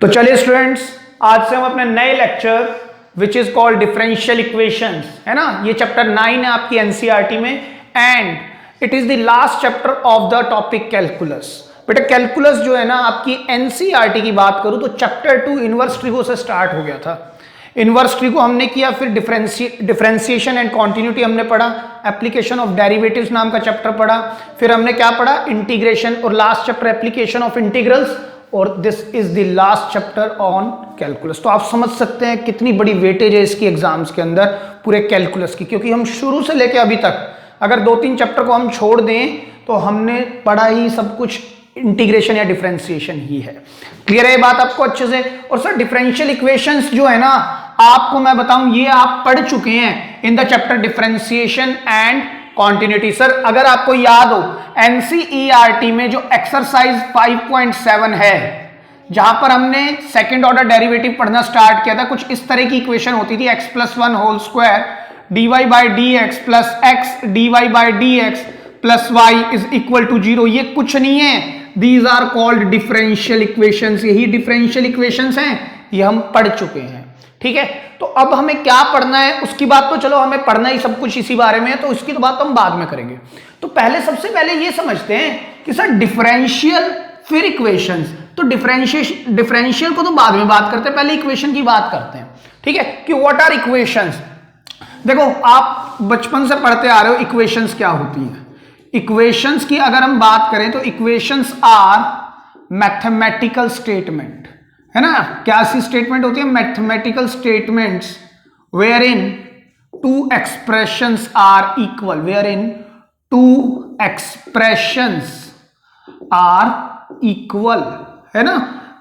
तो चलिए स्टूडेंट्स, आज से हम अपने नए lecture which is called differential equations, है ना, ये चैप्टर 9 है आपकी एनसीईआरटी में and it is the last chapter of the topic calculus. बेटा कैलकुलस जो है ना आपकी एनसीईआरटी की बात करूं तो चैप्टर 2 इनवर्स ट्रिगो से स्टार्ट हो गया था। इनवर्स ट्रिगो हमने किया, फिर डिफरेंशिएशन एंड कॉन्टिन्यूटी हमने पढ़ा, एप्लीकेशन ऑफ डेरिवेटिव्स नाम का चैप्टर पढ़ा, फिर हमने क्या पढ़ा, इंटीग्रेशन, और last chapter application of integrals, और this is the last chapter on calculus. तो आप समझ सकते हैं कितनी बड़ी वेटेज है इसकी एग्जाम्स के अंदर पूरे कैलकुलस की, क्योंकि हम शुरू से लेके अभी तक अगर 2-3 चैप्टर को हम छोड़ दें तो हमने पढ़ा ही सब कुछ इंटीग्रेशन या डिफरेंशिएशन ही है। क्लियर है ये बात आपको अच्छे से? और सर डिफरेंशियल इक्वेशंस जो है ना, आपको मैं बताऊं ये आप पढ़ चुके हैं in the chapter differentiation and continuity. Sir अगर आपको याद हो एनसीईआरटी में जो एक्सरसाइज 5.7 है, जहां पर हमने सेकंड ऑर्डर डेरिवेटिव पढ़ना स्टार्ट किया था, कुछ इस तरह की इक्वेशन होती थी, x+1 whole square dy by D x plus x dy by D x plus y is equal to 0। ये कुछ नहीं है, these are called differential equations. यही डिफरेंशियल इक्वेशंस हैं, ये हम पढ़ चुके हैं। ठीक है, तो अब हमें क्या पढ़ना है उसकी बात तो चलो हमें पढ़ना ही सब कुछ इसी बारे में है, तो इसकी तो बात तो हम बाद में करेंगे। तो पहले सबसे पहले ये समझते हैं कि सर डिफरेंशियल फिर इक्वेशंस, तो डिफरेंशियल को तो बाद में बात करते हैं, पहले इक्वेशन की बात करते हैं। ठीक है, कि व्हाट आर इक्वेशंस। देखो आप बचपन से पढ़ते आ रहे हो इक्वेशंस क्या होती हैं। इक्वेशंस की अगर हम बात करें तो इक्वेशंस आर मैथमेटिकल स्टेटमेंट, है ना। क्या सी स्टेटमेंट होती है? Mathematical statements where in two expressions are equal, where in two expressions are equal, है ना।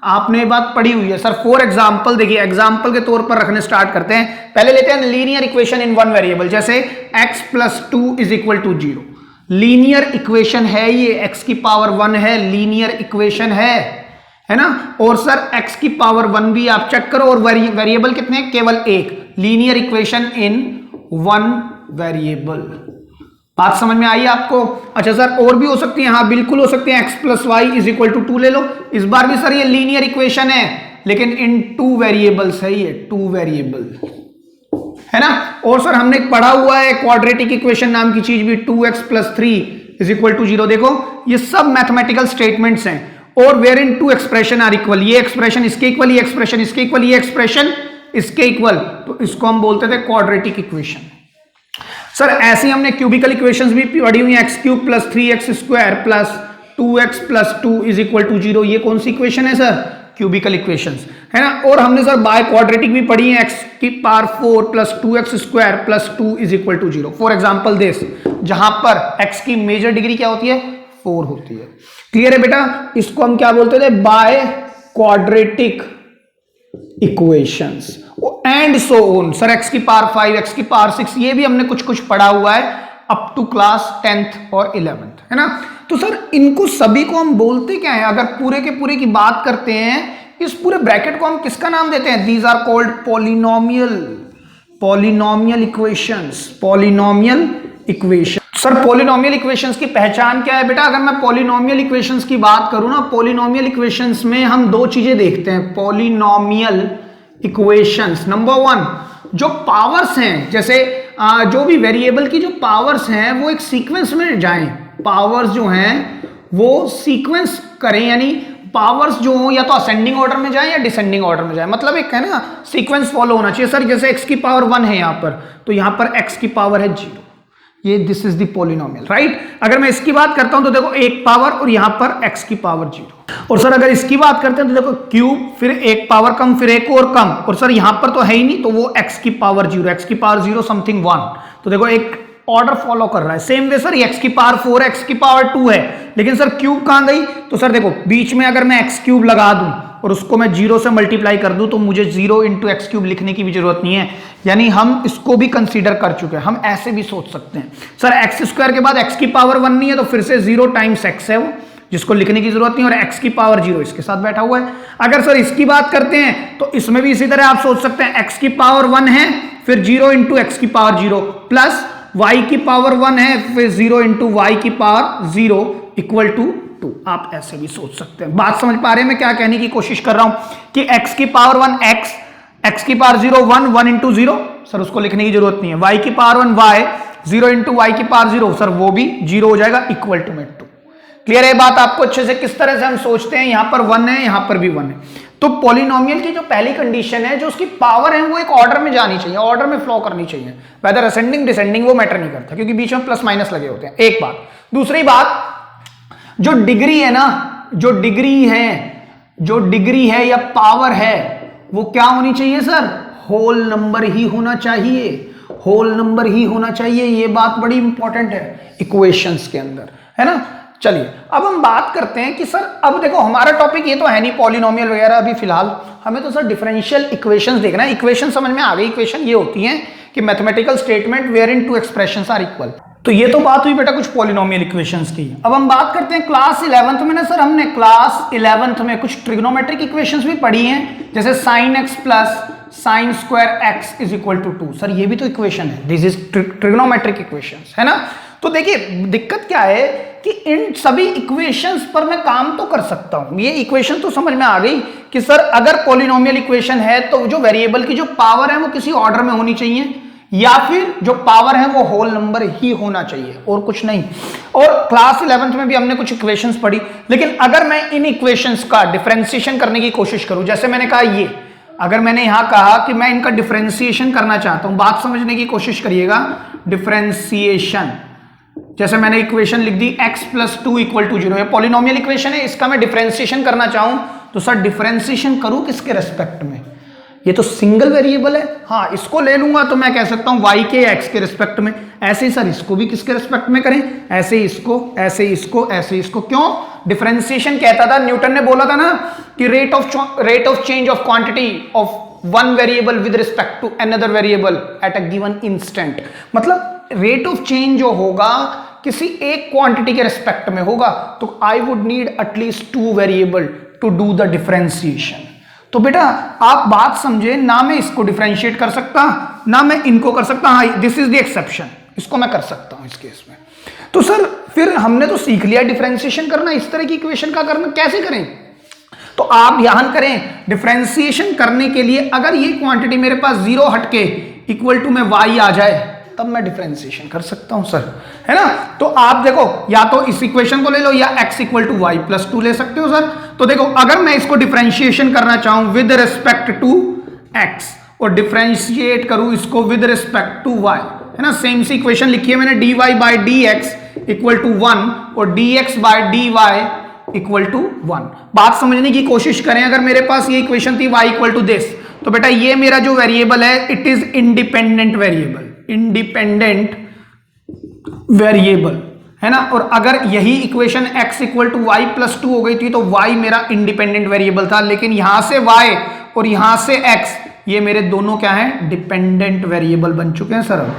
आपने ये बात पढ़ी हुई है सर। फॉर एग्जाम्पल देखिए, एग्जाम्पल के तौर पर रखने स्टार्ट करते हैं। पहले लेते हैं linear equation in one variable, जैसे x+2 is equal to 0। Linear equation है ये, x की पावर 1 है, लीनियर इक्वेशन है ना। और सर x की पावर 1 भी आप चेक करो, और वेरिएबल कितने हैं? केवल एक। Linear equation in one variable. बात समझ में आई आपको? अच्छा सर और भी हो सकती है? हाँ बिल्कुल हो सकती है। x+y इज इक्वल टू 2 ले लो। इस बार भी सर ये लीनियर इक्वेशन है, लेकिन इन 2 वेरिएबल्स है, ये 2 वेरिएबल, है ना। और सर हमने पढ़ा हुआ है क्वाड्रेटिक इक्वेशन नाम की चीज भी, 2x+3 इज इक्वल टू 0। देखो ये सब मैथमेटिकल स्टेटमेंट्स हैं, और where in 2 expression are equal. ये एक्सप्रेशन इसके इक्वल, ये एक्सप्रेशन इसके इक्वल, ये एक्सप्रेशन इसके इक्वल, तो इसको हम बोलते थे क्वाड्रेटिक इक्वेशन। सर ऐसे ही हमने क्यूबिकल इक्वेशंस भी पढ़ी हुई है, x³ + 3x² + 2x+2 is equal to 0। ये कौन सी इक्वेशन है सर? क्यूबिकल इक्वेशंस, है ना। और हमने सर बाय क्वाड्रेटिक भी पढ़ी है, x⁴ + 2x² + 2 is equal to 0। For example this, जहां पर x की मेजर डिग्री क्या होती है? 4 होती है। क्लियर है बेटा? इसको हम क्या बोलते थे? By quadratic equations and so on. Sir x की पावर 5, x की पावर 6, ये भी हमने कुछ कुछ पढ़ा हुआ है अप टू क्लास 10th और 11th, है ना। तो सर इनको सभी को हम बोलते क्या है? अगर पूरे के पूरे की बात करते हैं, इस पूरे ब्रैकेट को हम किसका नाम देते हैं? These are called polynomial equations. Polynomial equation. Sir polynomial equations की पहचान क्या है बेटा? अगर मैं पॉलिनोमियल इक्वेशंस की बात करूं ना, पॉलिनोमियल इक्वेशंस में हम 2 चीजें देखते हैं। पॉलिनोमियल इक्वेशंस, नंबर 1 जो पावर्स हैं, जैसे जो भी वेरिएबल की जो पावर्स हैं वो एक सीक्वेंस में जाएं। पावर्स जो हैं वो सीक्वेंस करें, यानी पावर्स जो हो या तो असेंडिंग ऑर्डर में जाएं या डिसेंडिंग ऑर्डर में जाएं। मतलब एक है ना सीक्वेंस फॉलो होना चाहिए। सर जैसे x की पावर 1 है यहां पर, तो यहां पर x की पावर है 0। ये this is the polynomial, right. अगर मैं इसकी बात करता हूं तो देखो 1 पावर और यहां पर x की पावर 0। और सर अगर इसकी बात करते हैं तो देखो क्यूब, फिर 1 पावर कम, फिर 1 और कम, और सर यहां पर तो है ही नहीं, तो वो x की पावर 0, x की पावर 0 समथिंग 1। तो देखो एक ऑर्डर फॉलो कर रहा है। सेम वे सर x की पावर 4 है, x की पावर 2 है, लेकिन सर क्यूब कहां गई? तो सर देखो बीच में अगर मैं x³ लगा दूं और उसको मैं 0 से मल्टीप्लाई कर दूं, तो मुझे 0 × x³ लिखने की भी जरूरत नहीं है, यानी हम इसको भी कंसीडर कर चुके हैं। हम ऐसे भी सोच सकते हैं, सर x² के बाद x की पावर 1 नहीं है, तो फिर से 0 × x है वो, जिसको लिखने की जरूरत नहीं, और x की पावर 0 इसके साथ बैठा हुआ है। अगर सर इसकी बात करते हैं तो इसमें भी इसी तरह आप सोच सकते हैं, x की पावर 1 है, फिर 0 × x की पावर 0 प्लस y की पावर 1 है, फिर 0 × y की पावर 0 इक्वल टू 2। आप ऐसे भी सोच सकते हैं। बात समझ पा रहे हैं मैं क्या कहने की कोशिश कर रहा हूं कि x की पावर 1 x की पावर 0 1 इंटू 0, सर उसको लिखने की जरूरत नहीं है। y की पावर 1 y 0 इंटू y की पावर 0, सर वो भी 0 हो जाएगा, इक्वल टू में 2। क्लियर है बात आपको अच्छे से? किस तरह से हम सोचते हैं, यहां पर 1 है, यहां पर भी 1 है। तो पॉलिनोमियल की जो पहली कंडीशन है, जो उसकी पावर है वो एक ऑर्डर में जानी चाहिए, ऑर्डर में फ्लो करनी चाहिए, वेदर असेंडिंग डिसेंडिंग वो मैटर नहीं करता, क्योंकि बीच में प्लस माइनस लगे होते हैं। एक बात। दूसरी बात, जो डिग्री है ना, जो डिग्री है या पावर है, वो क्या होनी चाहिए सर? होल नंबर ही होना चाहिए, होल नंबर ही होना चाहिए। ये बात बड़ी इंपॉर्टेंट है इक्वेशंस के अंदर, है ना। चलिए अब हम बात करते हैं कि सर अब देखो हमारा टॉपिक ये तो है नहीं पॉलिनोमियल वगैरह अभी फिलहाल, हमें तो सर डिफरेंशियल इक्वेशंस देखना है। इक्वेशन समझ में आ गई। इक्वेशन ये होती हैं कि mathematical statement where in two expressions are equal. तो ये तो बात हुई बेटा कुछ पॉलिनोमियल इक्वेशंस की। अब हम बात करते हैं क्लास 11th में ना सर, हमने क्लास 11th में कुछ ट्रिग्नोमेट्रिक इक्वेशंस भी पढ़ी हैं, जैसे sin x plus sine square x is equal to 2। Sir ये भी तो इक्वेशन है, दिस इज ट्रिग्नोमेट्रिक इक्वेशंस, है ना। तो देखिए दिक्कत क्या है कि इन सभी इक्वेशंस पर मैं काम तो कर सकता हूं। ये इक्वेशन तो समझ में आ गई कि सर अगर पॉलिनोमियल इक्वेशन है तो जो वेरिएबल की जो पावर है वो किसी ऑर्डर में होनी चाहिए, या फिर जो पावर है वो होल नंबर ही होना चाहिए और कुछ नहीं। और क्लास 11th में भी हमने कुछ इक्वेशंस पढ़ी, लेकिन अगर मैं इन इक्वेशंस का डिफरेंशिएशन करने की कोशिश करूं, जैसे मैंने कहा ये, अगर मैंने यहां कहा कि मैं इनका डिफरेंशिएशन करना चाहता हूं, बात समझने की कोशिश करिएगा। डिफरेंशिएशन, जैसे मैंने इक्वेशन लिख दी x plus 2 equal to 0, polynomial equation है, इसका मैं डिफरेंशिएशन करना चाहूं तो सर डिफरेंशिएशन करूं किसके रेस्पेक्ट में? ये तो सिंगल वेरिएबल है, हाँ इसको ले लूंगा तो मैं कह सकता हूं y के x के रेस्पेक्ट में। ऐसे ही सर इसको भी किसके रेस्पेक्ट में करें? ऐसे ही इसको, ऐसे ही इसको, ऐसे ही इसको। क्यों? डिफरेंशिएशन कहता था, न्यूटन ने बोला था ना कि rate of change of quantity of one variable with respect to another variable at a given instant. मतलब रेट ऑफ चेंज जो होगा किसी एक क्वांटिटी के रिस्पेक्ट में होगा, तो I would need at least 2 variable to do the differentiation. तो बेटा आप बात समझे ना, मैं इसको डिफरेंशिएट कर सकता ना मैं इनको कर सकता। हाँ दिस इज द एक्सेप्शन, इसको मैं कर सकता हूं इस केस में। तो सर फिर हमने तो सीख लिया डिफरेंशिएशन करना, इस तरह की इक्वेशन का करना कैसे करें? तो आप ध्यान करें, डिफरेंशिएशन करने के लिए अगर ये क्वांटिटी मेरे पास 0 हटके इक्वल टू में y आ जाए तब मैं डिफरेंशिएशन कर सकता हूं सर, है ना। तो आप देखो या तो इस इक्वेशन को ले लो या x equal to y plus 2 ले सकते हो सर। तो देखो अगर मैं इसको डिफरेंशिएशन करना चाहूं विद रिस्पेक्ट टू x और डिफरेंशिएट करूं इसको विद रिस्पेक्ट टू y, है ना, सेम सी इक्वेशन लिखी है मैंने, dy by dx equal to 1 और dx by dy equal to 1। बात समझने की कोशिश करें, अगर मेरे पास ये इक्वेशन थी y इक्वल टू दिस, तो बेटा ये मेरा जो वेरिएबल है it is independent variable, independent variable, है ना। और अगर यही equation x equal to y plus 2 हो गई थी तो y मेरा इंडिपेंडेंट वेरिएबल था, लेकिन यहां से y और यहां से x ये मेरे दोनों क्या हैं? डिपेंडेंट वेरिएबल बन चुके हैं सर।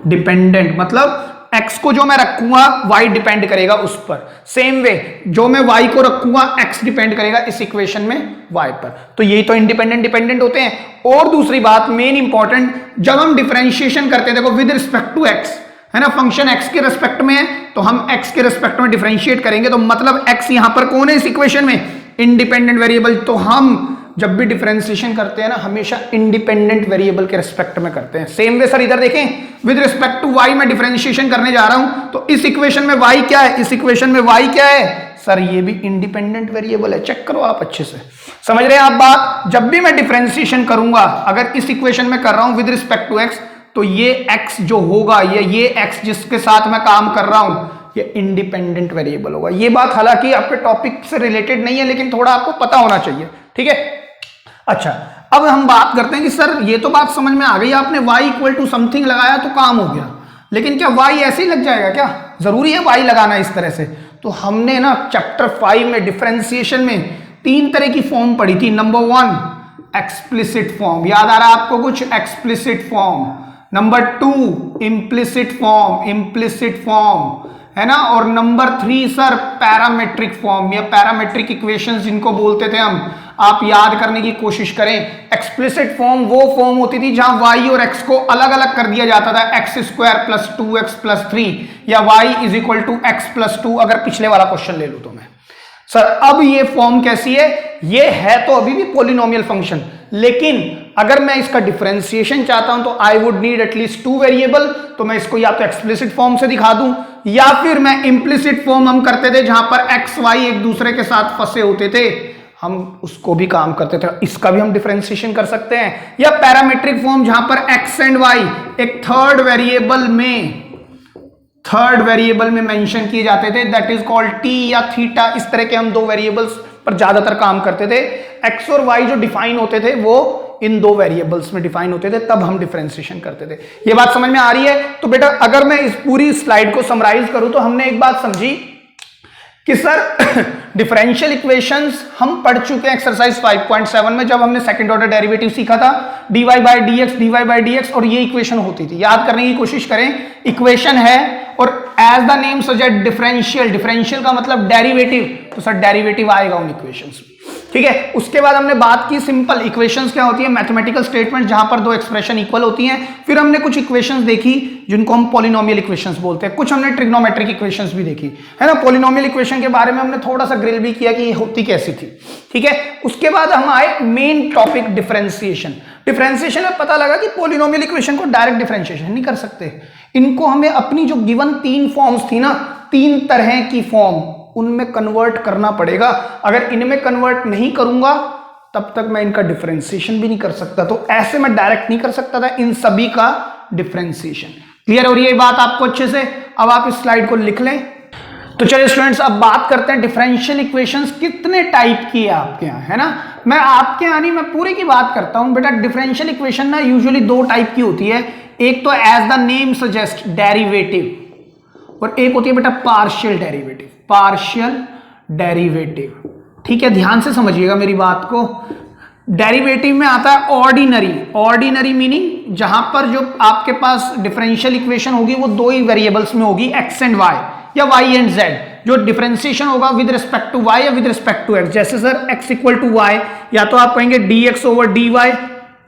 डिपेंडेंट मतलब x को जो मैं रखूंगा y डिपेंड करेगा उस पर, सेम वे जो मैं y को रखूंगा x डिपेंड करेगा इस इक्वेशन में y पर। तो यही तो इंडिपेंडेंट डिपेंडेंट होते हैं। और दूसरी बात मेन इंपॉर्टेंट, जब हम डिफरेंशिएशन करते हैं, देखो विद रिस्पेक्ट टू x, है ना, फंक्शन x के रिस्पेक्ट में है तो हम x के रिस्पेक्ट में डिफरेंशिएट करेंगे, तो मतलब x यहां पर कौन है इस इक्वेशन में? Independent variable. तो हम जब भी डिफरेंशिएशन करते हैं ना हमेशा इंडिपेंडेंट वेरिएबल के रिस्पेक्ट में करते हैं। सेम वे सर इधर देखें, विद रिस्पेक्ट टू y मैं डिफरेंशिएशन करने जा रहा हूं तो इस इक्वेशन में y क्या है? इस इक्वेशन में y क्या है सर? ये भी इंडिपेंडेंट वेरिएबल है। चेक करो आप अच्छे से, समझ रहे हैं आप बात? जब भी मैं डिफरेंशिएशन करूंगा, अगर इस इक्वेशन में कर रहा हूं विद रिस्पेक्ट टू x, तो ये x जो होगा, ये x जिसके साथ मैं काम कर रहा हूं, ये इंडिपेंडेंट वेरिएबल होगा। ये बात हालांकि आपके टॉपिक से रिलेटेड नहीं है, लेकिन थोड़ा आपको पता होना चाहिए, ठीक है। अच्छा अब हम बात करते हैं कि सर ये तो बात समझ में आ गई, आपने y इक्वल टू समथिंग लगाया तो काम हो गया, लेकिन क्या y ऐसे ही लग जाएगा? क्या जरूरी है y लगाना इस तरह से? तो हमने ना चैप्टर 5 में डिफरेंशिएशन में 3 तरह की फॉर्म पढ़ी थी। नंबर 1 एक्सप्लिसिट फॉर्म, याद आ रहा है आपको कुछ? Explicit form. Number 2 implicit form, है ना। और नंबर 3 सर पैरामेट्रिक फॉर्म या पैरामेट्रिक इक्वेशंस जिनको बोलते थे हम। आप याद करने की कोशिश करें, एक्सप्लिसिट फॉर्म वो फॉर्म होती थी जहां y और x को अलग अलग कर दिया जाता था, x square plus 2x plus 3 या y is equal to x plus 2, अगर पिछले वाला क्वेश्चन ले लूं तो मैं, सर अब ये फॉर्म कैसी है, ये है तो अभी भी पॉलिनोमियल फंक्शन, लेकिन अगर मैं इसका डिफरेंशिएशन चाहता हूं तो I would need at least 2 variable. तो मैं इसको या तो एक्सप्लिसिट फॉर्म से दिखा दूं या फिर मैं इंप्लिसिट फॉर्म हम करते थे जहां पर एक्स वाई एक दूसरे के साथ फंसे होते थे, हम उसको भी काम करते थे, इसका भी हम डिफरेंशिएशन कर सकते हैं। या पैरामीट्रिक फॉर्म जहां पर एक्स एंड वाई एक थर्ड वेरिएबल में मेंशन किए जाते थे, दैट इज कॉल्ड टी या थीटा। इस तरह के हम 2 वेरिएबल्स पर ज्यादातर काम करते थे। एक्स और वाई जो डिफाइन होते थे वो इन 2 वेरिएबल्स में डिफाइन होते थे, तब हम डिफरेंशिएशन करते थे। ये बात समझ में आ रही है? तो बेटा अगर मैं इस पूरी स्लाइड को समराइज करूं तो हमने एक बात समझी कि सर डिफरेंशियल इक्वेशंस हम पढ़ चुके हैं एक्सरसाइज 5.7 में, जब हमने सेकंड ऑर्डर डेरिवेटिव सीखा था, dy by dx, और ये इक्वेशन होती थी। याद करने की कोशिश करें, इक्वेशन है और as the name suggest differential का मतलब डेरिवेटिव, तो सर डेरिवेटिव आएगा उन इक्वेशंस में। ठीक है, उसके बाद हमने बात की सिंपल इक्वेशंस क्या होती है, मैथमेटिकल स्टेटमेंट जहां पर 2 एक्सप्रेशन इक्वल होती हैं। फिर हमने कुछ इक्वेशंस देखी जिनको हम पॉलिनोमियल इक्वेशंस बोलते हैं, कुछ हमने ट्रिग्नोमेट्रिक इक्वेशंस भी देखी है ना। पॉलिनोमियल इक्वेशन के बारे में हमने थोड़ा सा ग्रिल भी किया कि ये होती कैसी थी। ठीक है, उसके बाद हम आए मेन टॉपिक डिफरेंशिएशन में पता लगा कि पॉलिनोमियल इक्वेशन को डायरेक्ट डिफरेंशिएशन नहीं कर सकते, इनको हमें अपनी जो गिवन 3 फॉर्म्स थी ना, 3 तरह की फॉर्म, उनमें कन्वर्ट करना पड़ेगा। अगर इनमें कन्वर्ट नहीं करूंगा तब तक मैं इनका डिफरेंशिएशन भी नहीं कर सकता। तो ऐसे मैं डायरेक्ट नहीं कर सकता था इन सभी का डिफरेंशिएशन। क्लियर हो रही है बात आपको अच्छे से? अब आप इस स्लाइड को लिख लें। तो चलिए स्टूडेंट्स, अब बात करते हैं डिफरेंशियल इक्वेशंस कितने टाइप की है आपके यहाँ, है ना। मैं आपके यहाँ नहीं, मैं पूरे की बात करता हूं बेटा। डिफरेंशियल इक्वेशन ना यूजुअली 2 टाइप की होती है, एक तो as the name suggest derivative, और एक होती है बेटा पार्शियल डेरिवेटिव। ठीक है, ध्यान से समझिएगा मेरी बात को। डेरिवेटिव में आता है ऑर्डिनरी मीनिंग जहां पर जो आपके पास डिफरेंशियल इक्वेशन होगी वो 2 ही वेरिएबल्स में होगी, एक्स एंड वाई या वाई एंड जेड। जो डिफरेंशिएशन होगा विद रिस्पेक्ट टू वाई या विद रिस्पेक्ट टू एक्स। जैसे sir x equal to y, या तो आप कहेंगे dx ओवर dy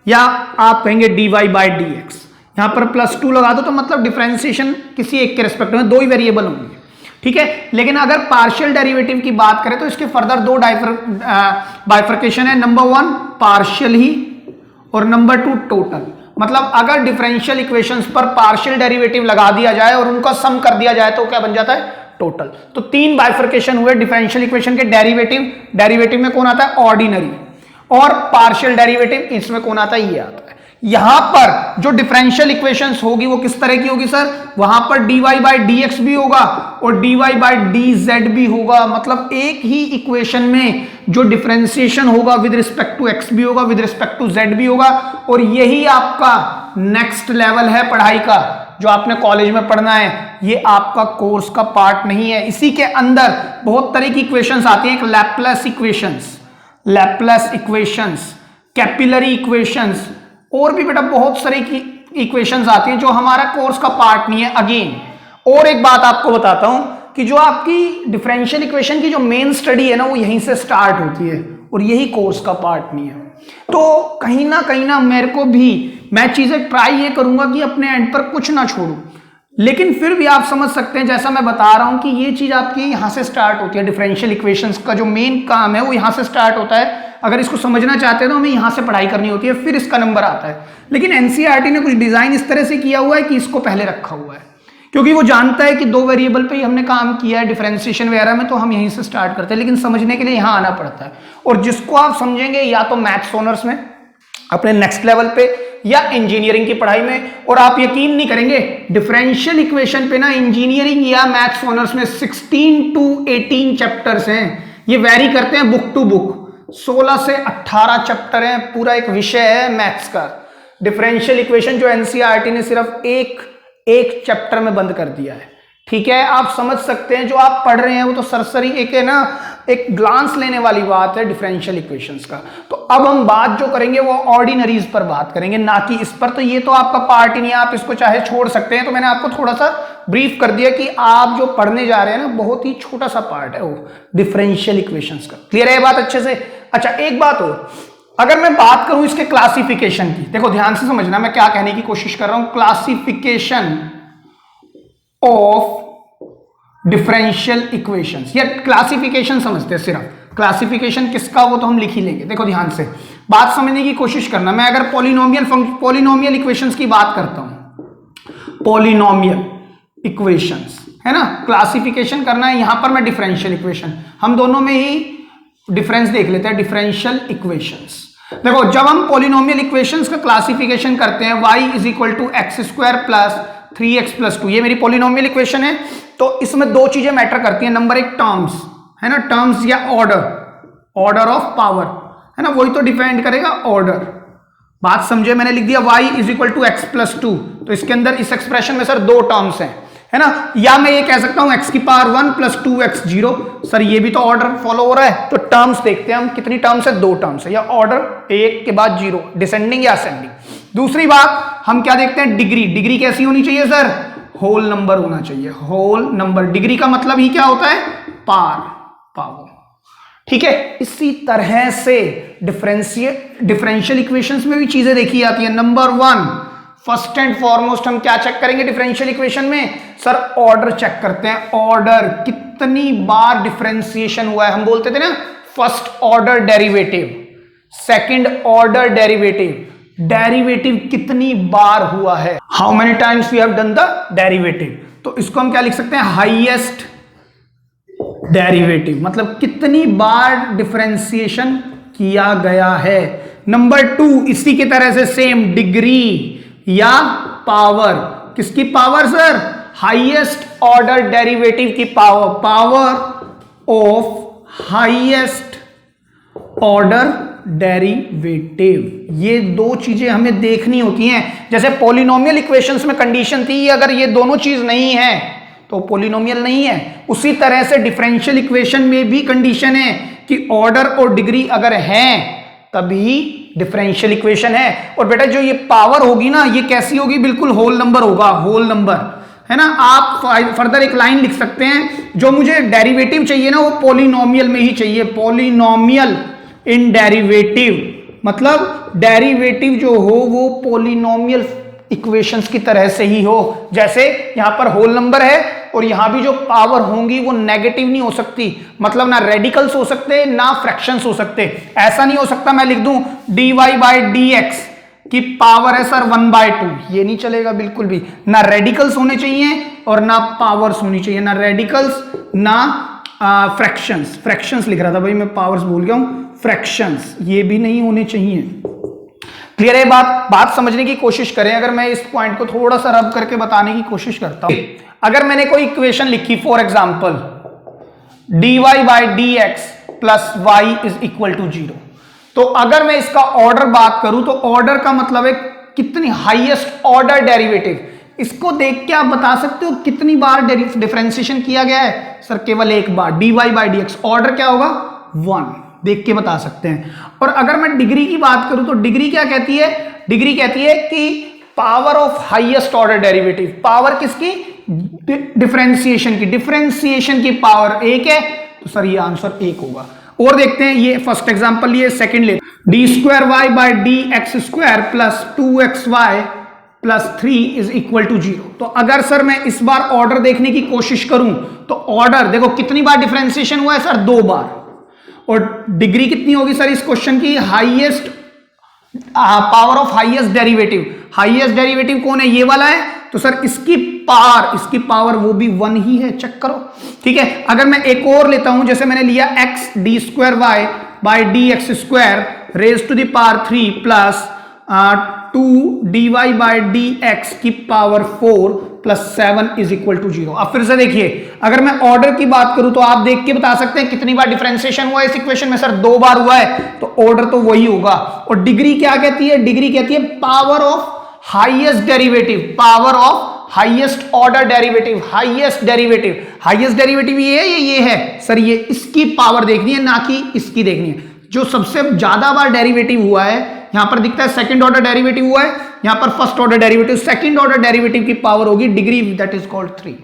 या आप कहेंगे dy बाय dx। यहां पर +2 लगा दो तो मतलब डिफरेंशिएशन किसी एक के रिस्पेक्ट में 2 ही वेरिएबल होंगे। ठीक है, लेकिन अगर पार्शियल डेरिवेटिव की बात करें तो इसके फर्दर 2 बाइफर्केशन है। नंबर 1 पार्शियल ही और नंबर 2 टोटल। मतलब अगर डिफरेंशियल इक्वेशंस पर पार्शियल डेरिवेटिव लगा दिया जाए और उनका सम कर दिया जाए तो क्या बन जाता है? टोटल। तो 3 बाइफर्केशन हुए डिफरेंशियल इक्वेशन के। डेरिवेटिव में कौन आता है? ऑर्डिनरी। और पार्शियल डेरिवेटिव इसमें कौन आता है? ये आता है। यहां पर जो डिफरेंशियल इक्वेशंस होगी वो किस तरह की होगी सर? वहां पर dy बाय dx भी होगा और dy बाय dz भी होगा। मतलब एक ही इक्वेशन में जो डिफरेंशिएशन होगा विद रिस्पेक्ट टू x भी होगा, विद रिस्पेक्ट टू z भी होगा। और यही आपका नेक्स्ट लेवल है पढ़ाई का, जो आपने कॉलेज में पढ़ना है। ये आपका कोर्स का पार्ट नहीं है। इसी के अंदर बहुत तरह की इक्वेशंस आती हैं, एक लैपलेस इक्वेशंस, कैपिलरी इक्वेशंस, और भी बेटा बहुत सारी की इक्वेशंस आती हैं जो हमारा कोर्स का पार्ट नहीं है अगेन। और एक बात आपको बताता हूं कि जो आपकी डिफरेंशियल इक्वेशन की जो मेन स्टडी है ना, वो यहीं से स्टार्ट होती है और यही कोर्स का पार्ट नहीं है। तो कहीं ना मेरे को भी, मैं चीजें ट्राई ये करूंगा कि अपने एंड पर कुछ ना छोड़ूं, लेकिन फिर भी आप समझ सकते हैं, जैसा मैं बता रहा हूं कि ये चीज आपकी यहां से स्टार्ट होती है। डिफरेंशियल इक्वेशंस का जो मेन काम है वो यहां से स्टार्ट होता है। अगर इसको समझना चाहते हैं तो हमें यहां से पढ़ाई करनी होती है, फिर इसका नंबर आता है। लेकिन एनसीईआरटी ने कुछ डिजाइन इस तरह से किया हुआ है कि इसको पहले रखा हुआ है, क्योंकि वो जानता है कि 2 वेरिएबल पे ही हमने काम किया है डिफरेंशिएशन वगैरह में, तो हम यहीं से स्टार्ट करते हैं। लेकिन समझने के लिए यहां आना पड़ता है, और जिसको आप समझेंगे या तो मैथ्स ऑनर्स में अपने नेक्स्ट लेवल पे या इंजीनियरिंग की पढ़ाई में। और आप यकीन नहीं करेंगे, डिफरेंशियल इक्वेशन पे ना इंजीनियरिंग या मैथ्स ऑनर्स में 16 to 18 चैप्टर्स हैं। ये वेरी करते हैं बुक टू बुक, 16 से 18 चैप्टर हैं। पूरा एक विषय है मैथ्स का डिफरेंशियल इक्वेशन, जो एनसीईआरटी ने सिर्फ एक चैप्टर में बंद कर दिया है। ठीक है, आप समझ सकते हैं जो आप पढ़ रहे हैं वो तो सरसरी एक है ना, एक ग्लांस लेने वाली बात है डिफरेंशियल इक्वेशंस का। तो अब हम बात जो करेंगे वो ऑर्डिनरीज पर बात करेंगे, ना कि इस पर। तो ये तो आपका पार्ट ही नहीं है, आप इसको चाहे छोड़ सकते हैं। तो मैंने आपको थोड़ा सा ब्रीफ कर दिया कि आप जो पढ़ने जा रहे हैं ना, बहुत ही छोटा सा पार्ट है वो डिफरेंशियल इक्वेशंस का। क्लियर है ये बात अच्छे से? अच्छा, एक बात हो, अगर मैं बात करूं इसके क्लासिफिकेशन की, देखो ध्यान से समझना मैं क्या कहने की कोशिश कर रहा हूं। क्लासिफिकेशन ऑफ डिफरेंशियल इक्वेशंस, या क्लासिफिकेशन समझते हैं सिर्फ, क्लासिफिकेशन किसका वो तो हम लिख ही लेंगे। देखो ध्यान से बात समझने की कोशिश करना। मैं अगर पॉलिनोमियल इक्वेशंस की बात करता हूं, पॉलिनोमियल इक्वेशंस है ना, क्लासिफिकेशन करना है, यहां पर मैं डिफरेंशियल इक्वेशन, हम दोनों में ही डिफरेंस देख लेते हैं। डिफरेंशियल इक्वेशंस, देखो जब हम पॉलिनोमियल इक्वेशंस का क्लासिफिकेशन करते हैं, y is equal to x square plus 3x+2, ये मेरी पॉलिनोमियल इक्वेशन है, तो इसमें दो चीजें मैटर करती हैं। नंबर एक टर्म्स है ना, टर्म्स या ऑर्डर ऑफ पावर है ना, वही तो डिपेंड करेगा ऑर्डर। बात समझे, मैंने लिख दिया y is equal to x+2, तो इसके अंदर इस एक्सप्रेशन में सर दो टर्म्स हैं है ना, या मैं ये कह सकता हूं x की पावर 1 प्लस 2x 0, सर ये भी तो ऑर्डर फॉलो हो रहा है। तो टर्म्स देखते हैं हम, कितनी टर्म्स है, दो टर्म्स है, या ऑर्डर एक के बाद 0, डिसेंडिंग या असेंडिंग। दूसरी बात हम क्या देखते हैं, डिग्री। डिग्री कैसी होनी चाहिए सर, होल नंबर होना चाहिए, होल नंबर। डिग्री का मतलब ही क्या होता है, पावर, ठीक है। इसी तरह से डिफरेंशियल इक्वेशंस में भी चीजें देखी जाती है। नंबर 1, फर्स्ट एंड फॉरमोस्ट हम क्या चेक करेंगे डिफरेंशियल इक्वेशन में, सर ऑर्डर चेक करते हैं। ऑर्डर, कितनी बार डिफरेंशिएशन हुआ है, हम बोलते थे ना first order derivative, second order derivative कितनी बार हुआ है, how many times we have done the derivative. तो इसको हम क्या लिख सकते हैं, हाईएस्ट डेरिवेटिव, मतलब कितनी बार डिफरेंशिएशन किया गया है। नंबर 2, इसी की तरह से सेम, डिग्री या पावर, किसकी power sir, highest order derivative की power of highest order derivative. ये दो चीजें हमें देखनी होती हैं। जैसे पॉलिनोमियल इक्वेशंस में कंडीशन थी, अगर ये दोनों चीज नहीं है तो पॉलिनोमियल नहीं है, उसी तरह से डिफरेंशियल इक्वेशन में भी कंडीशन है कि ऑर्डर और डिग्री अगर हैं तभी डिफरेंशियल इक्वेशन है। और बेटा जो ये पावर होगी ना, ये कैसी होगी, बिल्कुल होल नंबर होगा, होल नंबर है ना। आप फर्दर एक लाइन लिख सकते हैं, जो मुझे डेरिवेटिव चाहिए ना वो पॉलिनोमियल में ही चाहिए, पॉलिनोमियल इन डेरिवेटिव, मतलब डेरिवेटिव जो हो वो पॉलिनोमियल इक्वेशंस की तरह से ही हो। जैसे यहां पर होल नंबर है और यहां भी जो पावर होंगी वो नेगेटिव नहीं हो सकती, मतलब ना रेडिकल्स हो सकते ना फ्रैक्शंस हो सकते। ऐसा नहीं हो सकता मैं लिख दूं dy/dx की पावर है सर 1/2, ये नहीं चलेगा बिल्कुल भी। ना रेडिकल्स होने चाहिए और ना पावर्स होनी चाहिए, ना रेडिकल्स ना फ्रैक्शंस लिख रहा था भाई मैं, पावर्स भूल गया हूं, फ्रैक्शंस ये भी नहीं होने चाहिए। क्लियर है बात समझने की कोशिश करें। अगर मैं इस पॉइंट को थोड़ा सा रब करके बताने की कोशिश करता हूं, अगर मैंने कोई इक्वेशन लिखी, for example dy/dx plus y is equal to 0, तो अगर मैं इसका ऑर्डर बात करूं तो ऑर्डर का मतलब है कितनी हाईएस्ट ऑर्डर डेरिवेटिव। इसको देख के आप बता सकते हो कितनी बार डिफरेंशिएशन किया गया है, सर केवल एक बार, dy/dx, ऑर्डर क्या होगा 1, देख के बता सकते हैं। और अगर मैं डिग्री की बात करूं तो डिग्री क्या कहती है, डिग्री कहती है कि power of highest order derivative, power किसकी, डिफरेंशिएशन की पावर एक है, तो सर ये आंसर 1 होगा। और देखते हैं, ये फर्स्ट एग्जांपल लिए, सेकंड ले, d²y/dx² plus 2xy plus 3 is equal to 0। तो अगर सर मैं इस बार ऑर्डर देखने की कोशिश करूं तो ऑर्डर देखो कितनी बार डिफरेंशिएशन हुआ है सर, 2 बार। और डिग्री कितनी होगी सर इस क्वेश्चन की, highest power of highest derivative. Highest derivative कौन है, ये वाला है, तो सर इसकी पावर वो भी 1 ही है, चेक करो। ठीक है, अगर मैं एक और लेता हूं, जैसे मैंने लिया x d²y/dx² raise to the power 3 plus 2 dy/dx की power 4 plus 7 is equal to 0। अब फिर से देखिए, अगर मैं ऑर्डर की बात करूं तो आप देख के बता सकते हैं कितनी बार डिफरेंशिएशन हुआ है इस इक्वेशन में, सर 2 बार हुआ है, तो ऑर्डर तो वही होगा। और डिग्री क्या कहती है, डिग्री कहती है power of highest derivative, power of highest order derivative, highest derivative ये है सर, ये इसकी पावर देखनी है ना कि इसकी देखनी है। जो सबसे ज्यादा बार डेरिवेटिव हुआ है, यहां पर दिखता है सेकंड ऑर्डर डेरिवेटिव हुआ है, यहां पर first order derivative, second order derivative की पावर होगी डिग्री, दैट इज कॉल्ड 3।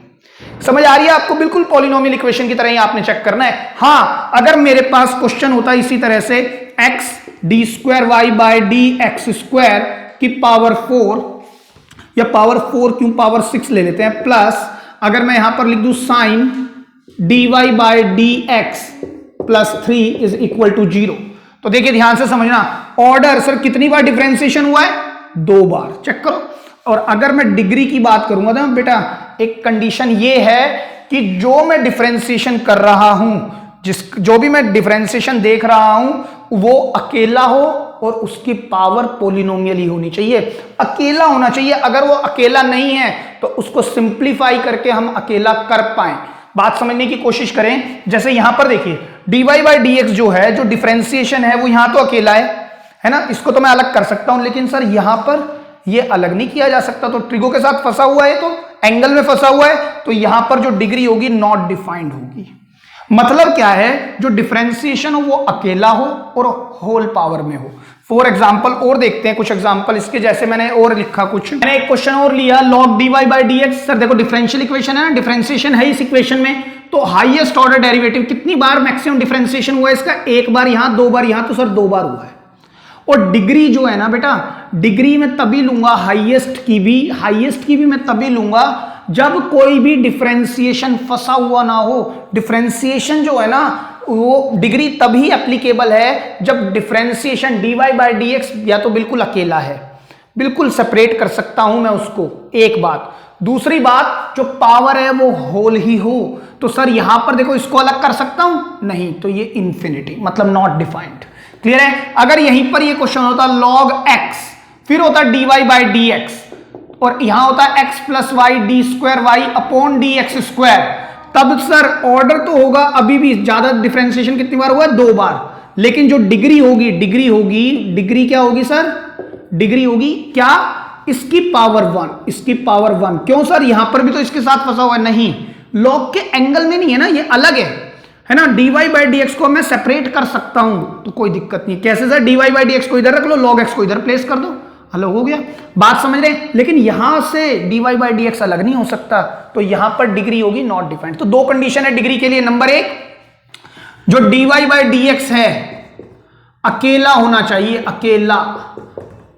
समझ आ रही है आपको, बिल्कुल पॉलिनोमियल इक्वेशन की तरह ही आपने चेक करना है। हां, अगर मेरे पास क्वेश्चन होता है इसी तरह से x d²y/dx² की पावर 4, या पावर 4 क्यों, पावर 6 ले लेते हैं, प्लस अगर मैं यहां पर लिख दूं sine dy by dx plus 3 is equal to 0। तो देखिए ध्यान से समझना, ऑर्डर सर कितनी बार डिफरेंशिएशन हुआ है? 2 बार, चेक करो। और अगर मैं डिग्री की बात करूंगा तो बेटा एक कंडीशन ये है कि जो मैं डिफरेंशिएशन कर रहा हूं, जो भी मैं डिफरेंशिएशन देख रहा हूं वो अकेला हो और उसकी पावर पॉलिनोमियल ही होनी चाहिए, अकेला होना चाहिए। अगर वो अकेला नहीं है तो उसको सिंप्लीफाई करके हम अकेला कर पाए। बात समझने की कोशिश करें। जैसे यहां पर देखिए dy बाई dx जो है, जो डिफरेंशिएशन है वो यहां तो अकेला है ना, इसको तो मैं अलग कर सकता हूं, लेकिन सर यहां पर ये अलग नहीं किया जा सकता। तो ट्रिगो के साथ फंसा हुआ है, तो एंगल में फंसा हुआ है, तो यहां पर जो डिग्री होगी नॉट डिफाइंड होगी। मतलब क्या है, जो डिफरेंशिएशन हो वो अकेला हो और होल पावर में हो। फॉर एग्जाम्पल और देखते हैं कुछ एग्जाम्पल इसके, जैसे मैंने और लिखा कुछ, मैंने एक क्वेश्चन और लिया log dy by dx। Sir देखो डिफरेंशियल इक्वेशन है ना, डिफरेंशिएशन है इस इक्वेशन में, तो हाईएस्ट ऑर्डर डेरिवेटिव कितनी बार मैक्सिमम डिफरेंशिएशन हुआ है इसका? 1 बार यहां, 2 बार यहां, तो सर 2 बार हुआ है। और डिग्री जो है ना बेटा, डिग्री में तभी लूंगा हाईएस्ट की भी मैं तभी लूंगा जब कोई भी डिफरेंशिएशन फंसा हुआ ना हो। डिफरेंशिएशन जो है ना वो डिग्री तभी एप्लीकेबल है जब डिफरेंशिएशन dy बाई dx या तो बिल्कुल अकेला है, बिल्कुल सेपरेट कर सकता हूं मैं उसको, एक बात। दूसरी बात, जो पावर है वो होल ही हो। तो सर यहां पर देखो इसको अलग कर सकता हूं? नहीं, तो ये इंफिनिटी, मतलब नॉट डिफाइंड। क्लियर है? अगर यहीं पर ये क्वेश्चन होता log x, फिर होता dy बाई dx, और यहां होता x plus y d square Y upon D x square, तब सर ऑर्डर तो होगा अभी भी ज्यादा, डिफरेंशिएशन कितनी बार हुआ है? 2 बार। लेकिन जो डिग्री होगी, डिग्री क्या होगी सर? डिग्री होगी क्या? इसकी पावर 1। क्यों सर? यहां पर भी तो इसके साथ फंसा हुआ है। नहीं, लॉग के एंगल में नहीं है ना, ये अलग है ना। dy बाई dx को मैं सेपरेट कर सकता हूं, तो कोई दिक्कत नहीं। कैसे सर? dy बाई dx को इधर रख लो, log x को इधर प्लेस कर दो, अलग हो गया। बात समझ रहे हैं? लेकिन यहां से dy बाई dx अलग नहीं हो सकता, तो यहां पर डिग्री होगी नॉट डिफाइंड। तो 2 कंडीशन है डिग्री के लिए। नंबर 1, जो dy बाई dx है अकेला होना चाहिए,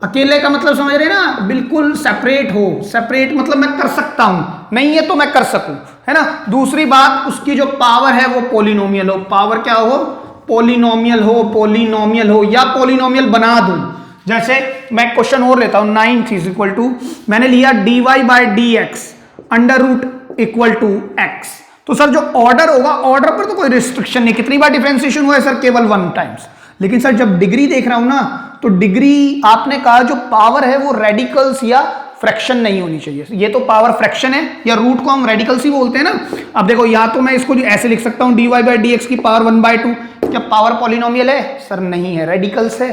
अकेले का मतलब समझ रहे हैं ना, बिल्कुल सेपरेट हो। सेपरेट मतलब मैं कर सकता हूं, नहीं है तो मैं कर सकूं, है ना। दूसरी बात, उसकी जो पावर है वो पॉलिनोमियल हो। पावर क्या हो? पॉलिनोमियल हो या पॉलिनोमियल बना दूं। जैसे मैं क्वेश्चन और लेता हूं, 9 इज इक्वल टू, मैंने लिया dy by dx under root equal to x। तो सर जो ऑर्डर होगा, ऑर्डर पर तो कोई रिस्ट्रिक्शन नहीं, कितनी बार डिफरेंशिएशन हुआ है सर? केवल 1 टाइम्स। लेकिन सर जब डिग्री देख रहा हूं ना, तो डिग्री आपने कहा जो पावर है वो रेडिकल्स या फ्रैक्शन नहीं होनी चाहिए। ये तो पावर फ्रैक्शन है, या रूट को हम रेडिकल्स ही बोलते हैं ना। अब देखो, या तो मैं इसको ऐसे लिख सकता हूं dy बाई dx की पावर 1/2। क्या पावर पॉलिनोमियल है? सर नहीं है। रेडिकल्स है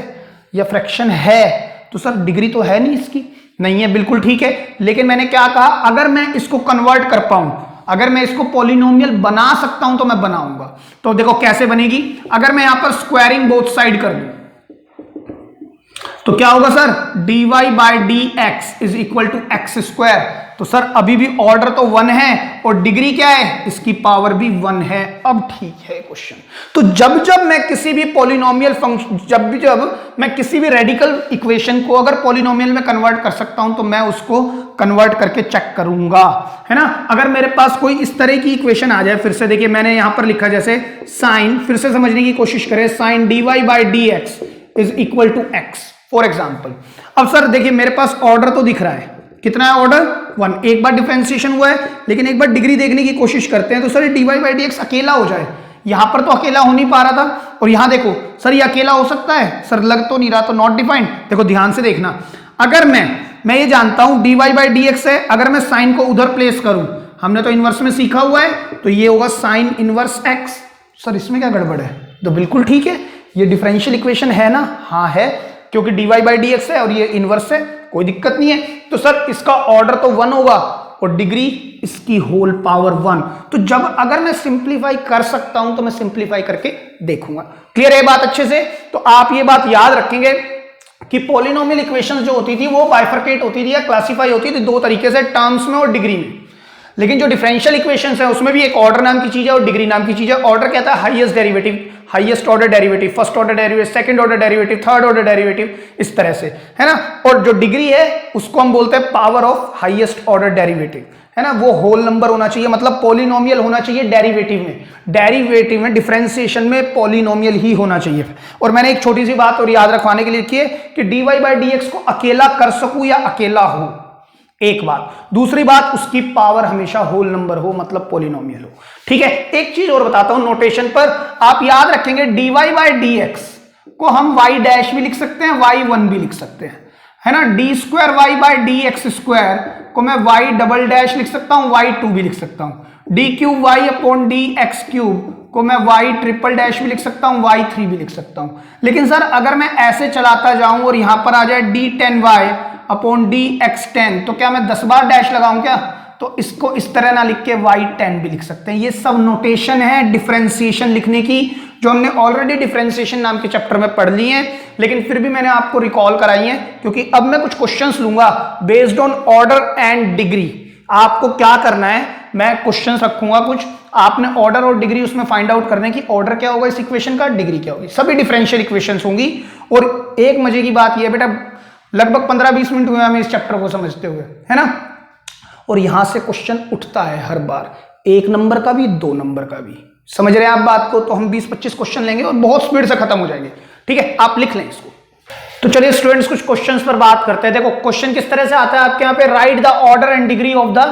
या फ्रैक्शन है? तो सर डिग्री तो है नहीं इसकी, नहीं है, बिल्कुल ठीक है। लेकिन मैंने क्या कहा, अगर मैं इसको कन्वर्ट कर पाऊं, अगर मैं इसको पॉलिनोमियल बना सकता हूं तो मैं बनाऊंगा। तो देखो कैसे बनेगी। अगर मैं यहां पर स्क्वायरिंग बोथ साइड कर दूं तो क्या होगा sir? dy by dx is equal to x square. तो सर अभी भी ऑर्डर तो 1 है और डिग्री क्या है? इसकी पावर भी 1 है। अब ठीक है क्वेश्चन। तो जब मैं किसी भी पॉलिनोमियल फंक्शन, जब मैं किसी भी रेडिकल इक्वेशन को अगर पॉलिनोमियल में कन्वर्ट कर सकता हूं तो मैं उसको कन्वर्ट करके चेक करूंगा, है ना। अगर मेरे पास कोई इस तरह की इक्वेशन आ जाए, फिर से देखिए मैंने यहां पर लिखा, जैसे साइन, फिर से समझने की कोशिश करें, sine dy by dx is equal to x for example. अब सर देखिए मेरे पास ऑर्डर तो दिख रहा है, कितना है ऑर्डर? 1। एक बार डिफरेंशिएशन हुआ है, लेकिन एक बार डिग्री देखने की कोशिश करते हैं तो सर dy बाई dx अकेला हो जाए। यहां पर तो अकेला हो नहीं पा रहा था, और यहां देखो सर ये अकेला हो सकता है? सर लग तो नहीं रहा, तो नॉट डिफाइंड। देखो ध्यान से देखना, अगर मैं ये जानता हूं dy बाई dx है, अगर मैं साइन को उधर प्लेस करूं, हमने तो इनवर्स में सीखा हुआ है, तो ये होगा साइन इनवर्स x। सर इसमें क्या गड़बड़ है? तो बिल्कुल ठीक है, ये डिफरेंशियल इक्वेशन है ना? हाँ है, क्योंकि dy बाई dx है और ये इनवर्स है, कोई दिक्कत नहीं है। तो सर इसका ऑर्डर तो 1 होगा और डिग्री इसकी होल पावर 1। तो जब अगर मैं सिंप्लीफाई कर सकता हूं तो मैं सिंप्लीफाई करके देखूंगा। क्लियर है बात अच्छे से? तो आप ये बात याद रखेंगे कि पॉलिनोमियल इक्वेशंस जो होती थी वो बाइफरकेट होती थी या क्लासिफाई होती थी 2 तरीके से, टर्म्स में और डिग्री में। लेकिन जो डिफरेंशियल इक्वेशंस है उसमें भी एक ऑर्डर नाम की चीज है और डिग्री नाम की चीज है। ऑर्डर कहता है highest derivative, highest order derivative, first order derivative, second order derivative, third order derivative, इस तरह से, है ना। और जो डिग्री है उसको हम बोलते हैं power of highest order derivative, है ना, वो होल नंबर होना चाहिए, मतलब पॉलिनोमियल होना चाहिए डेरिवेटिव में डिफरेंशिएशन में पॉलिनोमियल ही होना चाहिए। और मैंने एक छोटी सी बात और याद रखवाने के लिए लिखी है कि dy बाई dx को अकेला कर सकूं या अकेला हो, एक बात। दूसरी बात, उसकी पावर हमेशा होल नंबर हो, मतलब पॉलिनोमियल हो। ठीक है, एक चीज और बताता हूं नोटेशन पर, आप याद रखेंगे dy बाई dx को हम y डैश भी लिख सकते हैं, y1 भी लिख सकते हैं, है ना। D square y by D x square को मैं y डबल डैश लिख सकता हूं, y2 भी लिख सकता हूं। D cube Y upon D x cube को मैं y ट्रिपल डैश भी लिख सकता हूं, y3 भी लिख सकता हूं। लेकिन सर अगर मैं ऐसे चलाता जाऊं और यहां पर आ जाए d10y अपॉन डी एक्स 10, तो क्या मैं 10 बार डैश लगाऊं क्या? तो इसको इस तरह ना लिख के y10 भी लिख सकते हैं। ये सब नोटेशन है डिफरेंशिएशन लिखने की, जो हमने ऑलरेडी डिफरेंशिएशन नाम के चैप्टर में पढ़ ली है, लेकिन फिर भी मैंने आपको रिकॉल कराई है, क्योंकि अब मैं कुछ क्वेश्चंस लूंगा based on order and degree. आपको क्या करना है, मैं क्वेश्चंस रखूंगा कुछ, आपने ऑर्डर और डिग्री उसमें फाइंड आउट करने की, ऑर्डर क्या होगा इस इक्वेशन का, डिग्री क्या होगी। सभी डिफरेंशियल इक्वेशंस होंगी। और एक मजे की बात यह बेटा, लगभग 15-20 मिनट हुए हमें इस चैप्टर को समझते हुए, है ना। और यहां से क्वेश्चन उठता है हर बार, 1 नंबर का भी 2 नंबर का भी। समझ रहे हैं आप बात को? तो हम 20-25 क्वेश्चन लेंगे और बहुत स्पीड से खत्म हो जाएंगे। ठीक है, आप लिख लें इसको। तो चलिए स्टूडेंट्स कुछ क्वेश्चंस पर बात करते हैं। देखो क्वेश्चन किस तरह से आता है आपके यहाँ पे, right the order and degree of the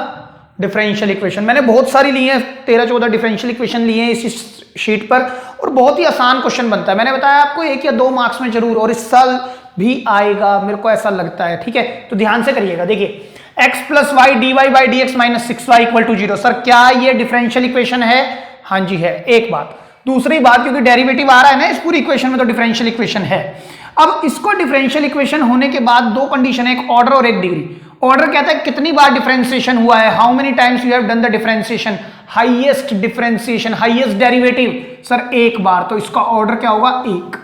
differential equation. मैंने बहुत सारी ली है, 13-14 डिफरेंशियल इक्वेशन लिए हैं इसी शीट पर, और बहुत ही आसान क्वेश्चन बनता है। मैंने बताया आपको 1 या 2 मार्क्स में जरूर, और इस साल भी आएगा, मेरे को ऐसा लगता है। ठीक है, तो ध्यान से करिएगा। देखिए x plus y d Y by D x minus 6y equal to 0। Sir क्या ये डिफरेंशियल इक्वेशन है? हाँ जी है, एक बात। दूसरी बात, क्योंकि डेरिवेटिव आ रहा है ना इस पूरी इक्वेशन में, तो डिफरेंशियल इक्वेशन है। अब इसको डिफरेंशियल इक्वेशन होने के बाद 2 कंडीशन है, एक ऑर्डर और एक डिग्री। ऑर्डर कहता है कितनी बार डिफरेंशिएशन हुआ है, how many times you have done the differentiation, highest differentiation, highest derivative, sir 1 बार, तो इसका ऑर्डर क्या होगा 1।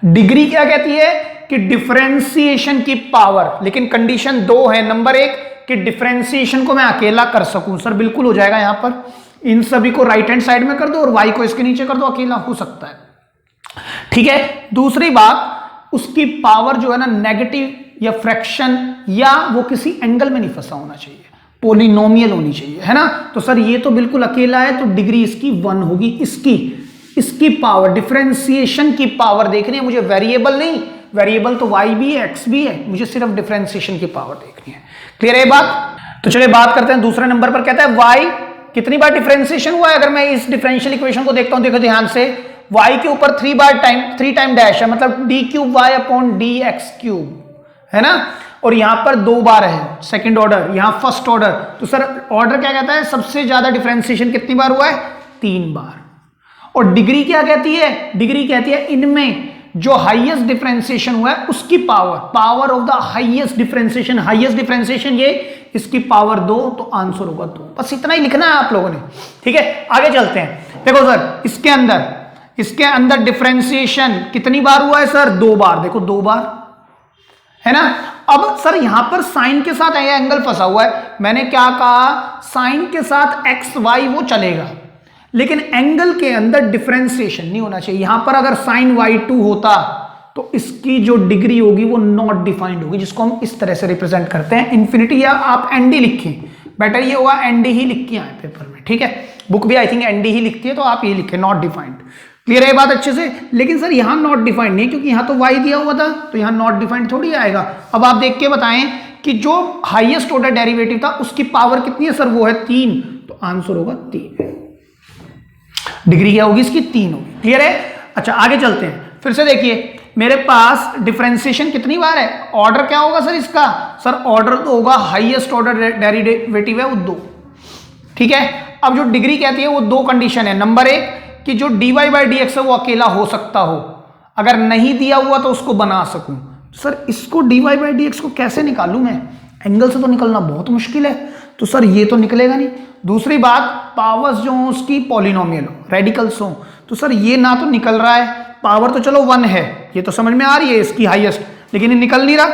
डिग्री क्या कहती है कि डिफरेंशिएशन की पावर, लेकिन कंडीशन 2 है। नंबर 1 कि डिफरेंशिएशन को मैं अकेला कर सकूं। सर बिल्कुल हो जाएगा, यहां पर इन सभी को राइट हैंड साइड में कर दो और y को इसके नीचे कर दो, अकेला हो सकता है। ठीक है, दूसरी बात, उसकी पावर जो है ना नेगेटिव या फ्रैक्शन या वो किसी एंगल में नहीं फंसा होना चाहिए, पॉलिनोमियल होनी चाहिए, है ना। तो सर ये तो बिल्कुल अकेला है, तो डिग्री इसकी 1 होगी। इसकी पावर, डिफरेंशिएशन की पावर देखनी है मुझे, वेरिएबल नहीं, वेरिएबल तो y भी है x भी है, मुझे सिर्फ डिफरेंशिएशन की पावर देखनी है। क्लियर है बात? तो चलिए बात करते हैं दूसरे नंबर पर। कहता है y कितनी बार डिफरेंशिएशन हुआ है। अगर मैं इस डिफरेंशियल इक्वेशन को देखता हूं, देखो ध्यान से, y के ऊपर 3 टाइम डैश है, मतलब d cube Y upon D x cube, है ना। और यहां पर 2 बार है सेकंड ऑर्डर, यहां फर्स्ट ऑर्डर। तो सर ऑर्डर क्या कहता है, सबसे ज्यादा डिफरेंशिएशन कितनी बार हुआ है, 3 बार। और डिग्री क्या कहती है, डिग्री कहती है इनमें जो हाईएस्ट डिफरेंशिएशन हुआ है उसकी power of the highest differentiation ये, इसकी पावर 2, तो आंसर होगा 2। बस इतना ही लिखना है आप लोगों ने। ठीक है, आगे चलते हैं। देखो सर इसके अंदर डिफरेंशिएशन कितनी बार हुआ है सर, 2 बार। देखो 2 बार, है ना। अब सर यहां पर साइन के साथ एंगल फंसा हुआ है। मैंने क्या कहा, साइन के साथ एक्स वाई वो चलेगा, लेकिन एंगल के अंदर डिफरेंशिएशन नहीं होना चाहिए। यहां पर अगर साइन y2 होता तो इसकी जो डिग्री होगी वो नॉट डिफाइंड होगी, जिसको हम इस तरह से रिप्रेजेंट करते हैं इन्फिनिटी, या आप एनडी लिखें, बेटर ये होगा एनडी ही लिख के आए पेपर में। ठीक है, बुक भी आई थिंक एनडी ही लिखती है, तो आप ये लिखें नॉट डिफाइंड। क्लियर है बात अच्छे से? लेकिन सर यहां नॉट डिफाइंड नहीं, क्योंकि यहां तो y दिया हुआ था, तो यहां नॉट डिफाइंड थोड़ी आएगा। अब आप देख के बताएं कि जो हाईएस्ट ऑर्डर डेरिवेटिव था उसकी पावर कितनी है सर, वो है 3, तो आंसर होगा 3। डिग्री क्या होगी इसकी, 3 होगी। क्लियर है? अच्छा आगे चलते हैं। फिर से देखिए मेरे पास डिफरेंशिएशन कितनी बार है, ऑर्डर क्या होगा सर इसका, सर ऑर्डर तो होगा हाईएस्ट ऑर्डर डेरिवेटिव है वो 2। ठीक है, अब जो डिग्री कहती है वो 2 कंडीशन है। नंबर 1 कि जो dy बाई डी एक्स है वो अकेला हो सकता हो, अगर नहीं दिया हुआ तो उसको बना सकूं। सर इसको dy बाई डी एक्स को कैसे निकालूं मैं, एंगल से तो निकलना बहुत मुश्किल है, तो सर ये तो निकलेगा नहीं। दूसरी बात, पावर्स जो हो उसकी पॉलिनोमियल हो, रेडिकल्स हो, तो सर ये ना तो निकल रहा है, पावर तो चलो 1 है, ये तो समझ में आ रही है इसकी हाईएस्ट, लेकिन ये निकल नहीं रहा,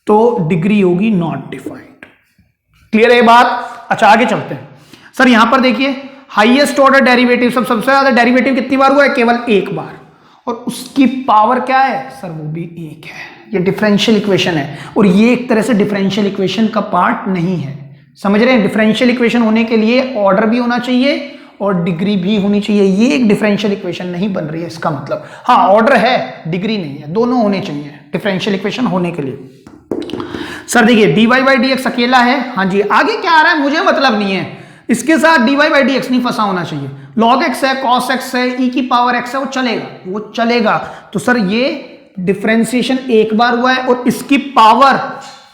तो डिग्री होगी नॉट डिफाइंड। क्लियर है बात? अच्छा आगे चलते हैं। सर यहां पर देखिए हाईएस्ट ऑर्डर डेरिवेटिव, सबसे ज्यादा डेरिवेटिव कितनी बार हुआ है, केवल 1 बार, और उसकी पावर क्या है सर, वो भी 1 है। ये डिफरेंशियल इक्वेशन है, और ये एक तरह से डिफरेंशियल इक्वेशन का पार्ट नहीं है, समझ रहे हैं? डिफरेंशियल इक्वेशन होने के लिए ऑर्डर भी होना चाहिए और डिग्री भी होनी चाहिए। ये एक डिफरेंशियल इक्वेशन नहीं बन रही है इसका मतलब, हाँ ऑर्डर है डिग्री नहीं है, दोनों होने चाहिए डिफरेंशियल इक्वेशन होने के लिए। सर देखिए dy बाई डी एक्स अकेला है, हाँ जी, आगे क्या आ रहा है मुझे मतलब नहीं है, इसके साथ dy बाई डी एक्स नहीं फंसा होना चाहिए। log x है, cos x है, e की पावर x है, वो चलेगा। तो सर ये डिफरेंशिएशन एक बार हुआ है और इसकी पावर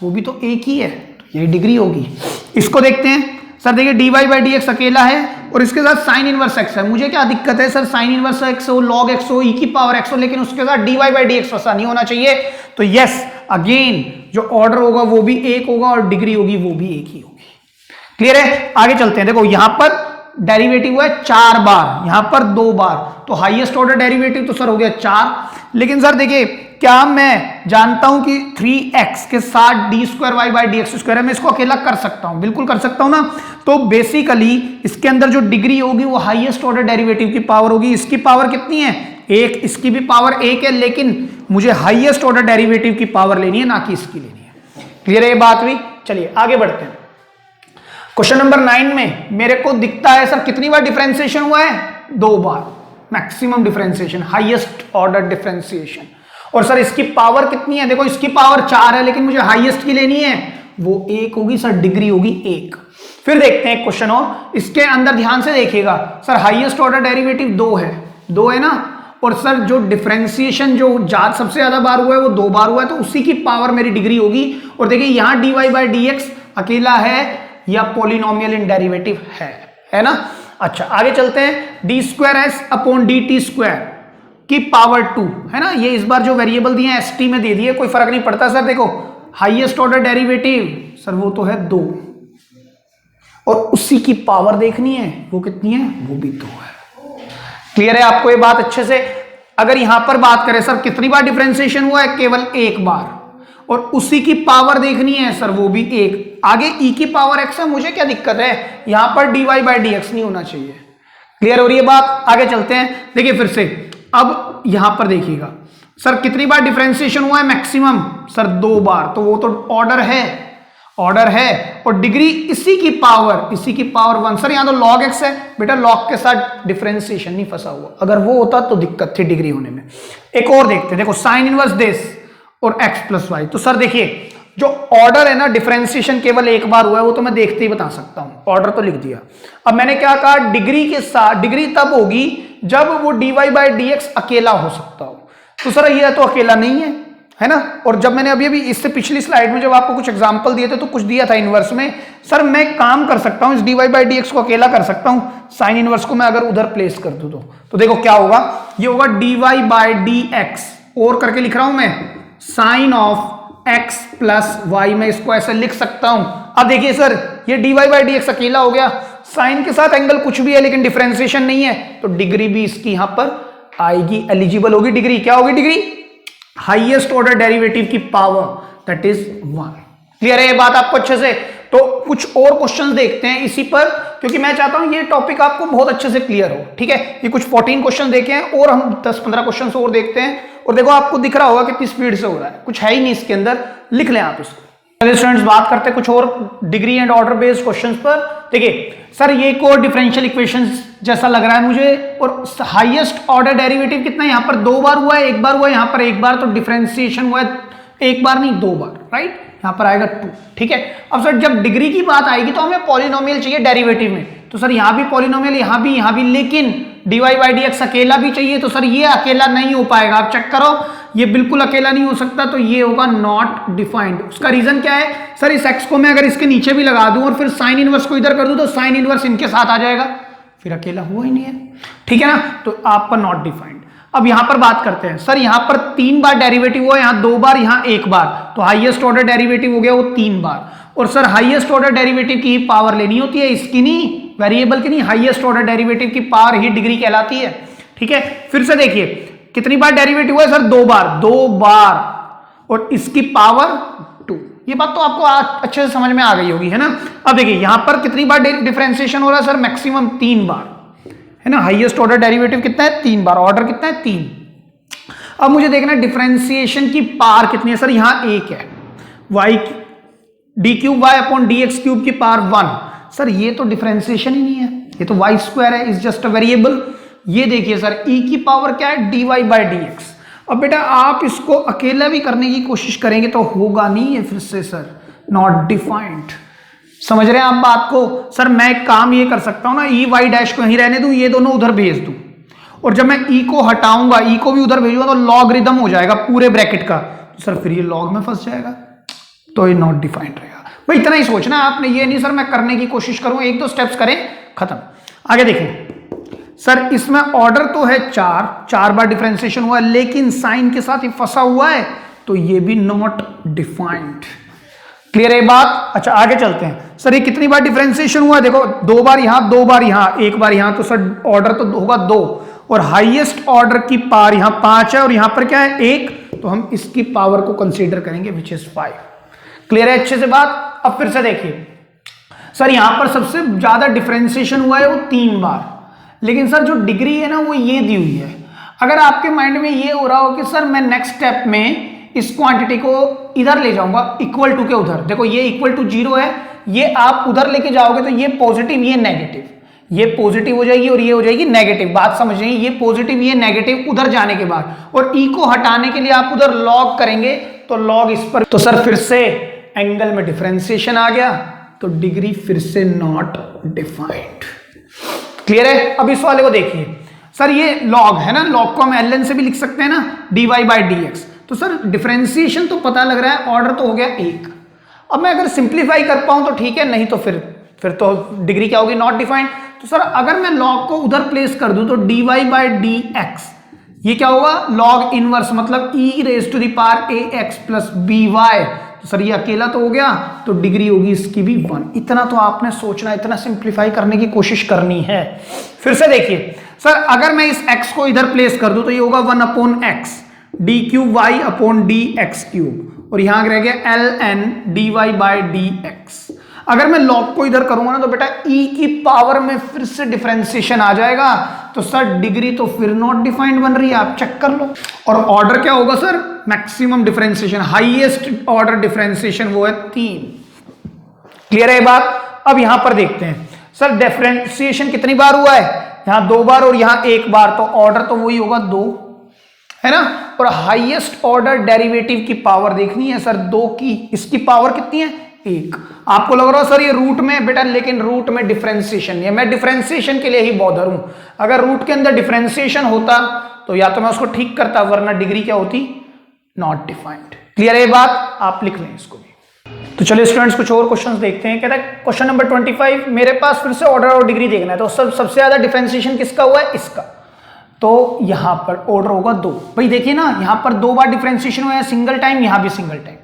वो भी तो एक ही है, तो ये डिग्री होगी। इसको देखते हैं। सर देखिए dy बाई डी एक्स अकेला है और इसके साथ साइन इनवर्स x है, मुझे क्या दिक्कत है सर, साइन इनवर्स x हो, log x हो, e की पावर x हो, लेकिन उसके साथ dy बाई डी एक्स फंसा नहीं होना चाहिए। तो यस अगेन जो ऑर्डर होगा वो भी एक होगा और डिग्री होगी वो भी एक ही होगी। क्लियर है? आगे चलते हैं। देखो यहां पर डेरिवेटिव हुआ है 4 बार, यहां पर 2 बार, तो हाईएस्ट ऑर्डर डेरिवेटिव तो सर हो गया 4। लेकिन सर देखिए क्या मैं जानता हूं कि 3x के साथ d square y by D x square है, मैं इसको अकेला कर सकता हूं, बिल्कुल कर सकता हूं ना। तो बेसिकली इसके अंदर जो डिग्री होगी वो हाईएस्ट ऑर्डर डेरिवेटिव की पावर होगी। इसकी पावर कितनी है? 1, इसकी भी पावर 1 है, लेकिन मुझे हाईएस्ट ऑर्डर डेरिवेटिव की पावर लेनी है, ना कि इसकी लेनी है। क्लियर है ये बात भी? चलिए आगे बढ़ते हैं। क्वेश्चन नंबर 9 में मेरे को दिखता है सर कितनी बार डिफरेंशिएशन हुआ है? 2 बार, maximum differentiation, highest order differentiation. और सर इसकी पावर कितनी है? देखो इसकी पावर 4 है, लेकिन मुझे हाईएस्ट की लेनी है, वो 1 होगी सर, डिग्री होगी 1। फिर देखते हैं क्वेश्चन और इसके अंदर ध्यान से देखिएगा। सर हाईएस्ट ऑर्डर डेरिवेटिव 2 है ना, और सर जो डिफरेंशिएशन जो सबसे ज्यादा बार हुआ है वो 2 बार हुआ है, तो उसी की पावर मेरी डिग्री होगी। और देखिए यहां dy बाई डी एक्स अकेला है या पॉलिनोमियल इन डेरिवेटिव है ना। अच्छा आगे चलते हैं। D square S upon D T square की पावर 2 है ना, ये इस बार जो वेरिएबल दिए हैं एस टी में दे दिए, कोई फर्क नहीं पड़ता। सर देखो हाईएस्ट ऑर्डर डेरिवेटिव सर वो तो है 2 और उसी की पावर देखनी है, वो कितनी है? वो भी 2 है। क्लियर है आपको ये बात अच्छे से? अगर यहां पर बात करें सर कितनी बार डिफरेंशिएशन हुआ है? केवल 1 बार, और उसी की पावर देखनी है सर वो भी 1। आगे e की पावर x है, मुझे क्या दिक्कत है, यहां पर dy बाई डी एक्स नहीं होना चाहिए। क्लियर हो रही है बात? आगे चलते हैं। देखिए फिर से अब यहां पर देखिएगा सर कितनी बार डिफरेंशिएशन हुआ है? मैक्सिमम सर 2 बार, तो वो तो ऑर्डर है और डिग्री इसी की पावर 1। सर यहां तो log x है बेटा, log के साथ डिफरेंशिएशन नहीं फंसा हुआ, अगर वो होता तो दिक्कत थी डिग्री होने में। एक और देखते हैं। देखो साइन इनवर्स दिस और x प्लस वाई, तो सर देखिए जो ऑर्डर है ना, डिफरेंशिएशन केवल 1 बार हुआ है, वो तो मैं देखते ही बता सकता हूं, ऑर्डर तो लिख दिया। अब मैंने क्या कहा, डिग्री के साथ, डिग्री तब होगी जब वो dy बाई डी एक्स अकेला हो सकता हो। तो सर ये तो अकेला नहीं है ना। और जब मैंने अभी इससे पिछली स्लाइड में जब आपको कुछ एग्जांपल दिए थे तो कुछ दिया था इनवर्स में, सर मैं काम कर सकता हूं, इस dy बाई डी एक्स को अकेला कर सकता हूं, साइन इनवर्स को मैं अगर उधर प्लेस कर दूं तो देखो क्या होगा, ये होगा dy बाई डी एक्स, और करके लिख रहा हूं मैं sine of x plus y, मैं इसको ऐसे लिख सकता हूं। अब देखिए सर ये dy बाई डी एक्स अकेला हो गया, साइन के साथ एंगल कुछ भी है लेकिन डिफरेंशिएशन नहीं है, तो डिग्री भी इसकी यहां पर आएगी, एलिजिबल होगी डिग्री। क्या होगी डिग्री? हाईएस्ट ऑर्डर डेरिवेटिव की पावर, दैट इज 1। क्लियर है ये बात आपको अच्छे से? तो कुछ और क्वेश्चंस देखते हैं इसी पर, क्योंकि मैं चाहता हूं ये टॉपिक आपको बहुत अच्छे से क्लियर हो। ठीक है, ये कुछ 14 क्वेश्चन देखे हैं और हम 10-15 क्वेश्चन और देखते हैं। और देखो आपको दिख रहा होगा कितनी स्पीड से हो रहा है, कुछ है ही नहीं इसके अंदर, लिख लें आप इसको। चलिए स्टूडेंट्स बात करते हैं कुछ और degree and order based questions पर। देखिए सर ये एक और डिफरेंशियल इक्वेशंस जैसा लग रहा है मुझे, और हाईएस्ट ऑर्डर डेरिवेटिव कितना है? यहाँ पर 2 बार हुआ है, 1 बार हुआ है, यहाँ पर 1 बार, तो डिफरेंशिएशन हुआ है 1 बार नहीं 2 बार, राइट? यहाँ पर आएगा 2। ठीक है, अब सर जब डिग्री की बात आएगी तो हमें पॉलिनोमियल चाहिए डेरिवेटिव में, तो सर यहाँ भी पॉलिनोमियल, यहाँ भी, लेकिन dy बाई डी एक्स अकेला भी चाहिए, तो सर ये अकेला नहीं हो पाएगा। आप चेक करो, ये बिल्कुल अकेला नहीं हो सकता, तो ये होगा नॉट डिफाइंड। उसका रीजन क्या है? सर इस x को मैं अगर इसके नीचे भी लगा दूं और फिर साइन इनवर्स को इधर कर दूं, तो साइन इनवर्स इनके साथ आ जाएगा, फिर अकेला हुआ ही नहीं है। ठीक है ना, तो आपका नॉट डिफाइंड। अब यहां पर बात करते हैं। सर यहां पर 3 बार डेरिवेटिव हुआ, यहां 2 बार, यहां 1 बार, तो हाईएस्ट ऑर्डर डेरिवेटिव हो गया वो 3 बार। और सर हाईएस्ट ऑर्डर डेरिवेटिव की पावर लेनी होती है, इसकी नहीं, वेरिएबल की नहीं, हाईएस्ट ऑर्डर डेरिवेटिव की पावर ही डिग्री कहलाती है। ठीक है, फिर से देखिए कितनी बार डेरिवेटिव हुआ है? सर 2 बार, और इसकी पावर 2। ये बात तो आपको अच्छे से समझ में आ गई होगी, है ना। अब देखिए यहां पर कितनी बार डिफरेंशिएशन हो रहा है? सर मैक्सिमम 3 बार, है ना। हाईएस्ट ऑर्डर डेरिवेटिव कितना है? 3 बार, ऑर्डर कितना है? 3। अब मुझे देखना है डिफरेंशिएशन की पावर कितनी है। सर यहां 1 है, y की d cube Y upon D x cube की पावर 1। सर ये तो डिफरेंशिएशन ही नहीं है, ये तो वाई स्क्वायर है, इज जस्ट अ वेरिएबल। ये देखिए सर ई की पावर क्या है, d Y by D x. अब बेटा आप इसको अकेला भी करने की कोशिश करेंगे तो होगा नहीं है, फिर से सर नॉट डिफाइंड। समझ रहे हैं आप बात को? सर मैं एक काम ये कर सकता हूं ना, ई वाई डैश को यहीं रहने दूं, ये दोनों उधर भेज दूं, और जब मैं ई को हटाऊंगा, ई को भी उधर भेजूंगा तो लॉगरिदम हो जाएगा पूरे ब्रैकेट का, तो सर फिर ये लॉग में फंस जाएगा, तो ये नॉट डिफाइंड रहेगा। भाई इतना ही सोचना है आपने, ये नहीं सर मैं करने की कोशिश करूं, एक दो स्टेप्स करें खत्म। आगे देखें सर, इसमें ऑर्डर तो है 4 बार डिफरेंशिएशन हुआ है, लेकिन साइन के साथ ये फंसा हुआ है, तो ये भी नॉट डिफाइंड। क्लियर है बात? अच्छा आगे चलते हैं। सर ये कितनी बार डिफरेंशिएशन हुआ है? देखो 2 बार यहां, 2 बार यहां, 1 बार यहां, तो सर ऑर्डर तो होगा 2, और हाईएस्ट ऑर्डर की पावर यहां 5 है और यहां पर क्या है 1, तो हम इसकी पावर को कंसीडर करेंगे विच इज 5। क्लियर है अच्छे से बात? अब फिर से देखिए सर, यहां पर सबसे ज्यादा डिफरेंशिएशन हुआ है वो 3 बार, लेकिन सर जो डिग्री है ना वो ये दी हुई है। अगर आपके माइंड में ये हो रहा हो कि सर मैं नेक्स्ट स्टेप में इस क्वांटिटी को इधर ले जाऊंगा इक्वल टू के उधर, देखो ये इक्वल टू 0 है, ये आप उधर लेके जाओगे तो ये पॉजिटिव ये नेगेटिव, ये पॉजिटिव हो जाएगी और ये हो जाएगी नेगेटिव। बात समझ रही है? ये पॉजिटिव ये नेगेटिव उधर जाने के बाद, और ई को हटाने के लिए आप उधर लॉग करेंगे तो लॉग इस पर, तो सर फिर से एंगल में डिफरेंशिएशन आ गया, तो डिग्री फिर से नॉट डिफाइंड। क्लियर है? अब इस वाले को देखिए सर, ये लॉग है ना, लॉग को हम ln से भी लिख सकते हैं ना, dy बाई डी एक्स। तो सर डिफरेंशिएशन तो पता लग रहा है, ऑर्डर तो हो गया 1। अब मैं अगर सिंप्लीफाई कर पाऊं तो ठीक है, नहीं तो फिर तो डिग्री क्या होगी, नॉट डिफाइंड। तो सर अगर मैं लॉग को उधर प्लेस कर दूं तो dy बाई डी एक्स, ये क्या होगा, लॉग इनवर्स, मतलब e raise to the power ax plus by। तो सर ये अकेला तो हो गया, तो डिग्री होगी इसकी भी 1। इतना तो आपने सोचना, इतना सिंप्लीफाई करने की कोशिश करनी है। फिर से देखिए सर, अगर मैं इस x को इधर प्लेस कर दूं तो ये होगा 1 upon x d cube Y upon D x cube, और यहां रह गया ln dy by D x. अगर मैं लॉग को इधर करूंगा ना तो बेटा e की पावर में फिर से डिफरेंशिएशन आ जाएगा, तो सर डिग्री तो फिर नॉट डिफाइंड बन रही है, आप चेक कर लो। और ऑर्डर क्या होगा sir, maximum differentiation, highest order differentiation वो है 3। क्लियर है बात? अब यहां पर देखते हैं सर, डिफरेंशिएशन कितनी बार हुआ है, यहां 2 बार और यहां 1 बार, तो ऑर्डर तो वही होगा 2, है ना। और हाईएस्ट ऑर्डर डेरिवेटिव की पावर देखनी है सर 2 की, इसकी पावर कितनी है 1। आपको लग रहा है सर ये रूट में, बेटा लेकिन रूट में डिफरेंशिएशन नहीं है, मैं डिफरेंशिएशन के लिए ही बॉदर हूं। अगर रूट के अंदर डिफरेंशिएशन होता तो या तो मैं उसको ठीक करता, वरना डिग्री क्या होती, नॉट डिफाइंड। क्लियर है ये बात? आप लिख लें इसको भी। तो चलिए स्टूडेंट्स कुछ और क्वेश्चंस देखते हैं। कहता है क्वेश्चन नंबर 25, मेरे पास फिर से ऑर्डर और डिग्री देखना है, तो सबसे ज्यादा डिफरेंशिएशन किसका हुआ है, इसका। तो यहां पर ऑर्डर होगा 2। भाई देखिए ना, यहां पर 2 बार डिफरेंशिएशन हुआ है सिंगल टाइम, यहां भी सिंगल टाइम,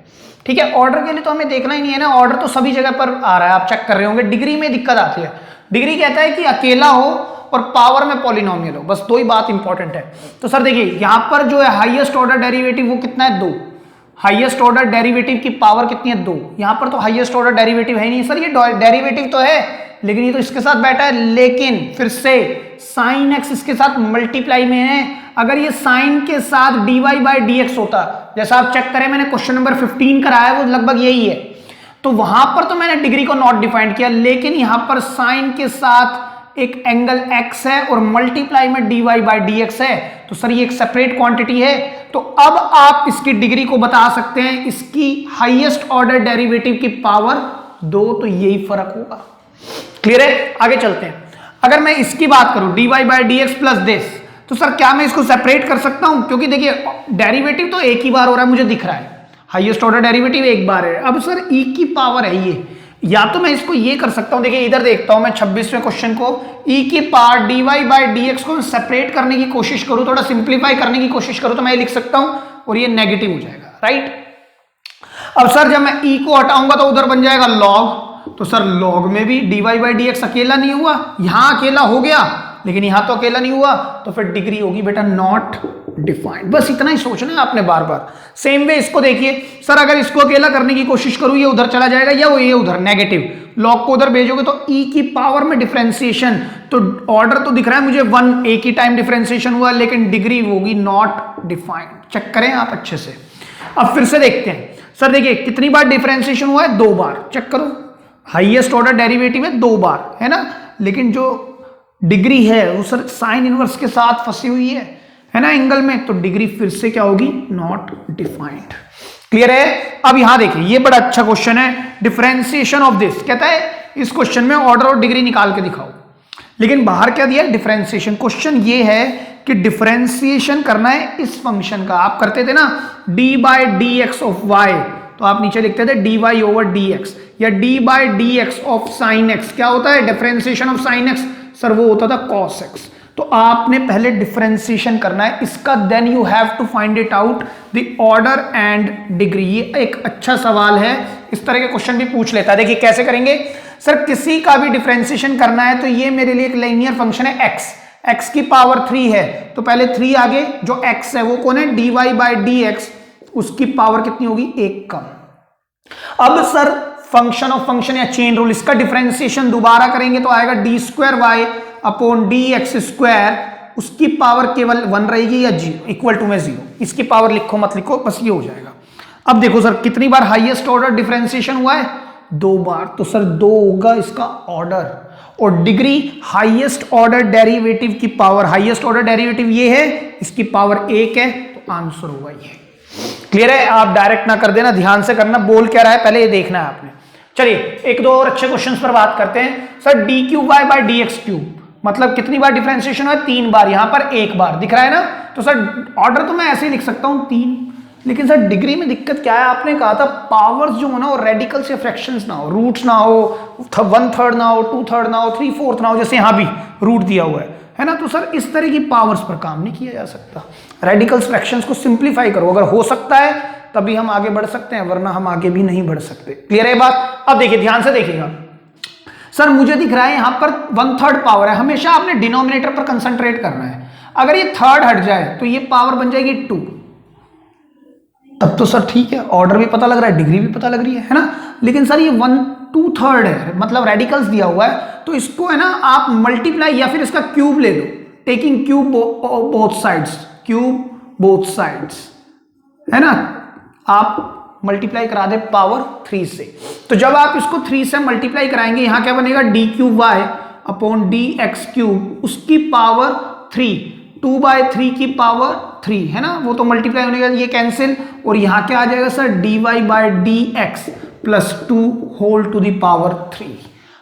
ठीक है। ऑर्डर के लिए तो हमें देखना ही नहीं है ना, ऑर्डर तो सभी जगह पर आ रहा है, आप चेक कर रहे होंगे। डिग्री में दिक्कत आती है, डिग्री कहता है कि अकेला हो और पावर में पॉलिनोमियल हो, बस 2 ही बात इंपॉर्टेंट है। तो सर देखिए यहां पर जो है हाईएस्ट ऑर्डर डेरिवेटिव वो कितना है, 2। हाईएस्ट ऑर्डर डेरिवेटिव की पावर कितनी है, 2। यहां पर तो हाईएस्ट ऑर्डर डेरिवेटिव है नहीं सर, ये डेरिवेटिव तो है लेकिन ये तो इसके साथ बैठा है, लेकिन फिर से साइन एक्स इसके साथ मल्टीप्लाई में है। अगर ये साइन के साथ dy बाई डी एक्स होता, जैसा आप चेक करें मैंने क्वेश्चन नंबर 15 कराया वो लगभग यही है, तो वहां पर तो मैंने डिग्री को नॉट डिफाइंड किया, लेकिन यहां पर साइन के साथ एक एंगल x है और मल्टीप्लाई में dy बाई डी एक्स है, तो सर ये एक सेपरेट क्वांटिटी है। तो अब आप इसकी डिग्री को बता सकते हैं, इसकी हाईएस्ट ऑर्डर डेरिवेटिव की पावर 2, तो यही फर्क होगा। क्लियर है? आगे चलते हैं। अगर मैं इसकी बात करूं dy by D x plus this, तो सर क्या मैं इसको सेपरेट कर सकता हूं, क्योंकि देखिए डेरिवेटिव तो एक ही बार हो रहा है, मुझे दिख रहा है हाईएस्ट ऑर्डर डेरिवेटिव एक बार है। अब सर e की पावर है ये, या तो मैं इसको ये कर सकता हूं, देखिए इधर देखता हूं मैं 26वें क्वेश्चन को, e की power dy by D x को सेपरेट करने की कोशिश करूं, थोड़ा सिंप्लीफाई करने की कोशिश करूं, तो मैं लिख सकता हूं और ये नेगेटिव हो जाएगा, राइट। अब सर जब मैं e को हटाऊंगा तो उधर बन जाएगा लॉग, तो सर लॉग में भी dy बाई डी एक्स अकेला नहीं हुआ, यहां अकेला हो गया लेकिन यहां तो अकेला नहीं हुआ, तो फिर डिग्री होगी बेटा नॉट डिफाइंड। बस इतना ही सोचना है आपने बार बार। सेम वे इसको देखिए सर, अगर इसको अकेला करने की कोशिश करूं ये उधर चला जाएगा या वो ये उधर नेगेटिव, लॉग को उधर भेजोगे तो e की पावर में डिफरेंशिएशन, तो ऑर्डर तो दिख रहा है मुझे 1, एक ही टाइम डिफरेंशिएशन हुआ, लेकिन डिग्री होगी नॉट डिफाइंड। चेक करें आप अच्छे से। अब फिर से देखते हैं सर देखिए कितनी बार डिफरेंशिएशन हुआ है, 2 बार, चेक करो, हाईएस्ट ऑर्डर डेरिवेटिव है 2 बार, है ना, लेकिन जो डिग्री है वो सर साइन इनवर्स के साथ फंसी हुई है ना एंगल में, तो डिग्री फिर से क्या होगी, नॉट डिफाइंड। क्लियर है। अब यहां देखिए ये बड़ा अच्छा क्वेश्चन है, डिफरेंशिएशन ऑफ दिस, कहता है इस क्वेश्चन में ऑर्डर और डिग्री निकाल के दिखाओ, लेकिन बाहर क्या दिया है, डिफरेंशिएशन। क्वेश्चन ये है कि डिफरेंशिएशन करना है इस फंक्शन का, आप करते थे ना d by D x of y, तो आप नीचे लिखते थे d Y over D x, या d by D x of sine x, क्या होता है differentiation of sine x, sir वो होता था कॉस एक्स। तो आपने पहले डिफरेंशिएशन करना है इसका, then you have to find it out the order and degree. ये एक अच्छा सवाल है, इस तरह के क्वेश्चन भी पूछ लेता है। देखिए कैसे करेंगे, सर किसी का भी डिफरेंशिएशन करना है तो ये मेरे लिए एक लीनियर फंक्शन है x, x की पावर 3 है, तो पहले 3 आगे, जो x है वो कौन है, dy बाई डी एक्स, उसकी पावर कितनी होगी, 1 कम। अब सर फंक्शन ऑफ फंक्शन या चेन रूल, इसका डिफरेंशिएशन दोबारा करेंगे तो आएगा d square Y upon D x square, उसकी पावर केवल 1 रहेगी या 0, इक्वल टू में 0, इसकी पावर लिखो मत लिखो, बस ये हो जाएगा। अब देखो सर कितनी बार हाईएस्ट ऑर्डर डिफरेंशिएशन हुआ है, 2 बार, तो सर 2 होगा इसका ऑर्डर, और डिग्री हाईएस्ट ऑर्डर डेरिवेटिव की पावर, हाईएस्ट ऑर्डर डेरिवेटिव ये है, इसकी पावर 1 है, तो आंसर होगा ये। क्लियर है। आप डायरेक्ट ना कर देना, ध्यान से करना, बोल क्या रहा है पहले ये देखना है आपने। चलिए एक दो और अच्छे क्वेश्चंस पर बात करते हैं। Sir d cube y by D x cube, मतलब कितनी बार डिफरेंशिएशन है, 3 बार, यहां पर 1 बार दिख रहा है ना, तो सर ऑर्डर तो मैं ऐसे ही लिख सकता हूं 3, लेकिन सर डिग्री में दिक्कत क्या है, आपने कहा था पावर्स जो हो ना वो रेडिकल्स या फ्रैक्शंस ना हो, रूट्स ना हो, 1/3 ना हो, 2/3 ना हो, 3/4 ना हो, जैसे यहां भी रूट दिया हुआ है ना, तो सर इस तरह की पावर्स पर काम नहीं किया जा सकता। रेडिकल्स फ्रैक्शंस को सिंप्लीफाई करो, अगर हो सकता है तभी हम आगे बढ़ सकते हैं, वरना हम आगे भी नहीं बढ़ सकते। क्लियर है बात। अब देखिए ध्यान से देखिएगा, सर मुझे दिख रहा है यहां पर 1/3 पावर है, हमेशा आपने डिनोमिनेटर पर कंसंट्रेट करना है, अगर ये थर्ड हट जाए तो ये पावर बन जाएगी 2, तब तो सर ठीक है, ऑर्डर भी पता लग रहा है, डिग्री भी पता लग रही है ना, लेकिन सर ये 1/2 है, मतलब रेडिकल्स दिया हुआ है, तो इसको है ना आप मल्टीप्लाई या फिर इसका क्यूब ले लो, taking cube both sides, cube both sides, है ना, आप मल्टीप्लाई करा दे पावर 3 से, तो जब आप इसको 3 से मल्टीप्लाई कराएंगे, यहां क्या बनेगा, d cube Y upon D x cube, उसकी पावर 3, 2/3 की पावर 3, है ना, वो तो मल्टीप्लाई होने का, ये कैंसिल, और यहां क्या आ जाएगा sir, d Y by D x plus 2 whole to the power 3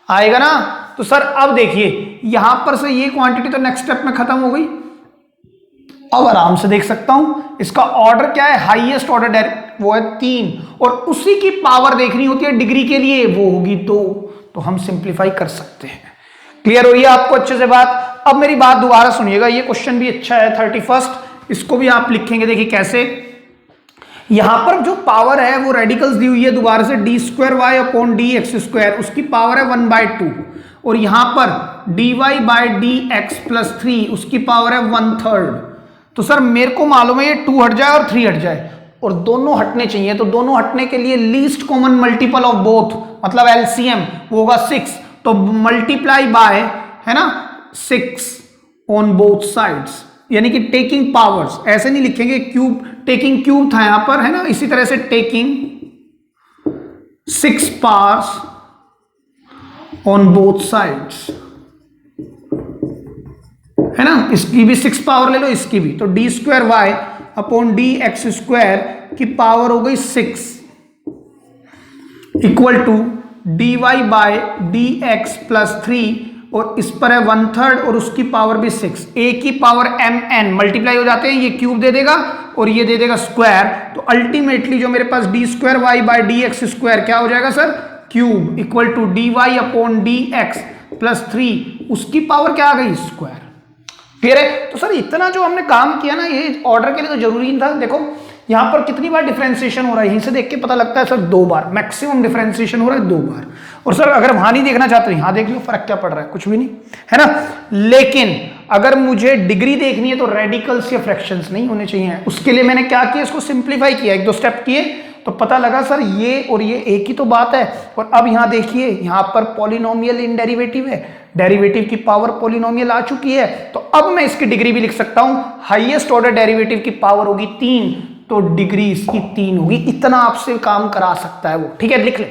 आएगा ना। तो सर अब देखिए यहां पर से ये क्वांटिटी तो नेक्स्ट स्टेप में खत्म हो गई, अब आराम से देख सकता हूं इसका ऑर्डर क्या है, हाईएस्ट ऑर्डर वो है 3, और उसी की पावर देखनी होती है डिग्री के लिए, वो होगी 2, तो हम सिंप्लीफाई कर सकते हैं। क्लियर हो रही है आपको अच्छे से बात। अब मेरी बात दोबारा सुनिएगा, ये क्वेश्चन भी अच्छा है 31, इसको भी आप लिखेंगे, देखिए कैसे, यहां पर जो पावर है वो रेडिकल्स दी हुई है दोबारा से, d square Y upon D x square, उसकी पावर है 1/2, और यहां पर d Y by D x plus 3, उसकी पावर है 1/3। तो सर मेरे को मालूम है ये 2 हट जाए और 3 हट जाए, और दोनों हटने चाहिए, तो दोनों हटने के लिए least common multiple of both, मतलब एलसीएम वो होगा 6, तो मल्टीप्लाई बाय, है ना, 6 ऑन बोथ साइड्स, यानी कि टेकिंग पावर्स, ऐसे नहीं लिखेंगे क्यूब, टेकिंग क्यूब था यहां पर, है ना, इसी तरह से taking 6 powers on both sides, है ना, इसकी भी 6 पावर ले लो, इसकी भी, तो d square Y upon D x square की पावर हो गई 6 equal to d y by d x plus 3, और इस पर है 1/3 और उसकी पावर भी 6, ए की पावर एम एन मल्टीप्लाई हो जाते हैं, ये क्यूब दे देगा और ये दे देगा स्क्वायर, तो अल्टीमेटली जो मेरे पास d square y by d x square क्या हो जाएगा sir, cube equal to d Y upon D x plus 3, उसकी पावर क्या आ गई, स्क्वायर। क्लियर है। तो सर इतना जो हमने काम किया ना, ये ऑर्डर के लिए तो जरूरी नहीं था। देखो यहां पर कितनी बार डिफरेंशिएशन हो रहा है, यहीं से देख के पता लगता है सर 2 बार मैक्सिमम डिफरेंशिएशन हो रहा है, 2 बार। और सर अगर वहां नहीं देखना चाहते यहां देख लो, फर्क क्या पड़ रहा है, कुछ भी नहीं, है ना। लेकिन अगर मुझे डिग्री देखनी है तो रेडिकल्स या फ्रैक्शंस नहीं होने चाहिए, उसके लिए मैंने क्या किया, इसको सिंप्लीफाई किया, 1-2 स्टेप किए, तो पता लगा सर ये और ये एक ही तो बात है। और अब यहां देखिए यहां पर पॉलिनोमियल इन डेरिवेटिव है, डेरिवेटिव की पावर पॉलिनोमियल आ चुकी है, तो अब मैं इसकी डिग्री भी लिख सकता हूं, हाईएस्ट ऑर्डर डेरिवेटिव की पावर होगी 3, तो डिग्री इसकी 3 होगी। इतना आपसे काम करा सकता है वो, ठीक है, लिख ले।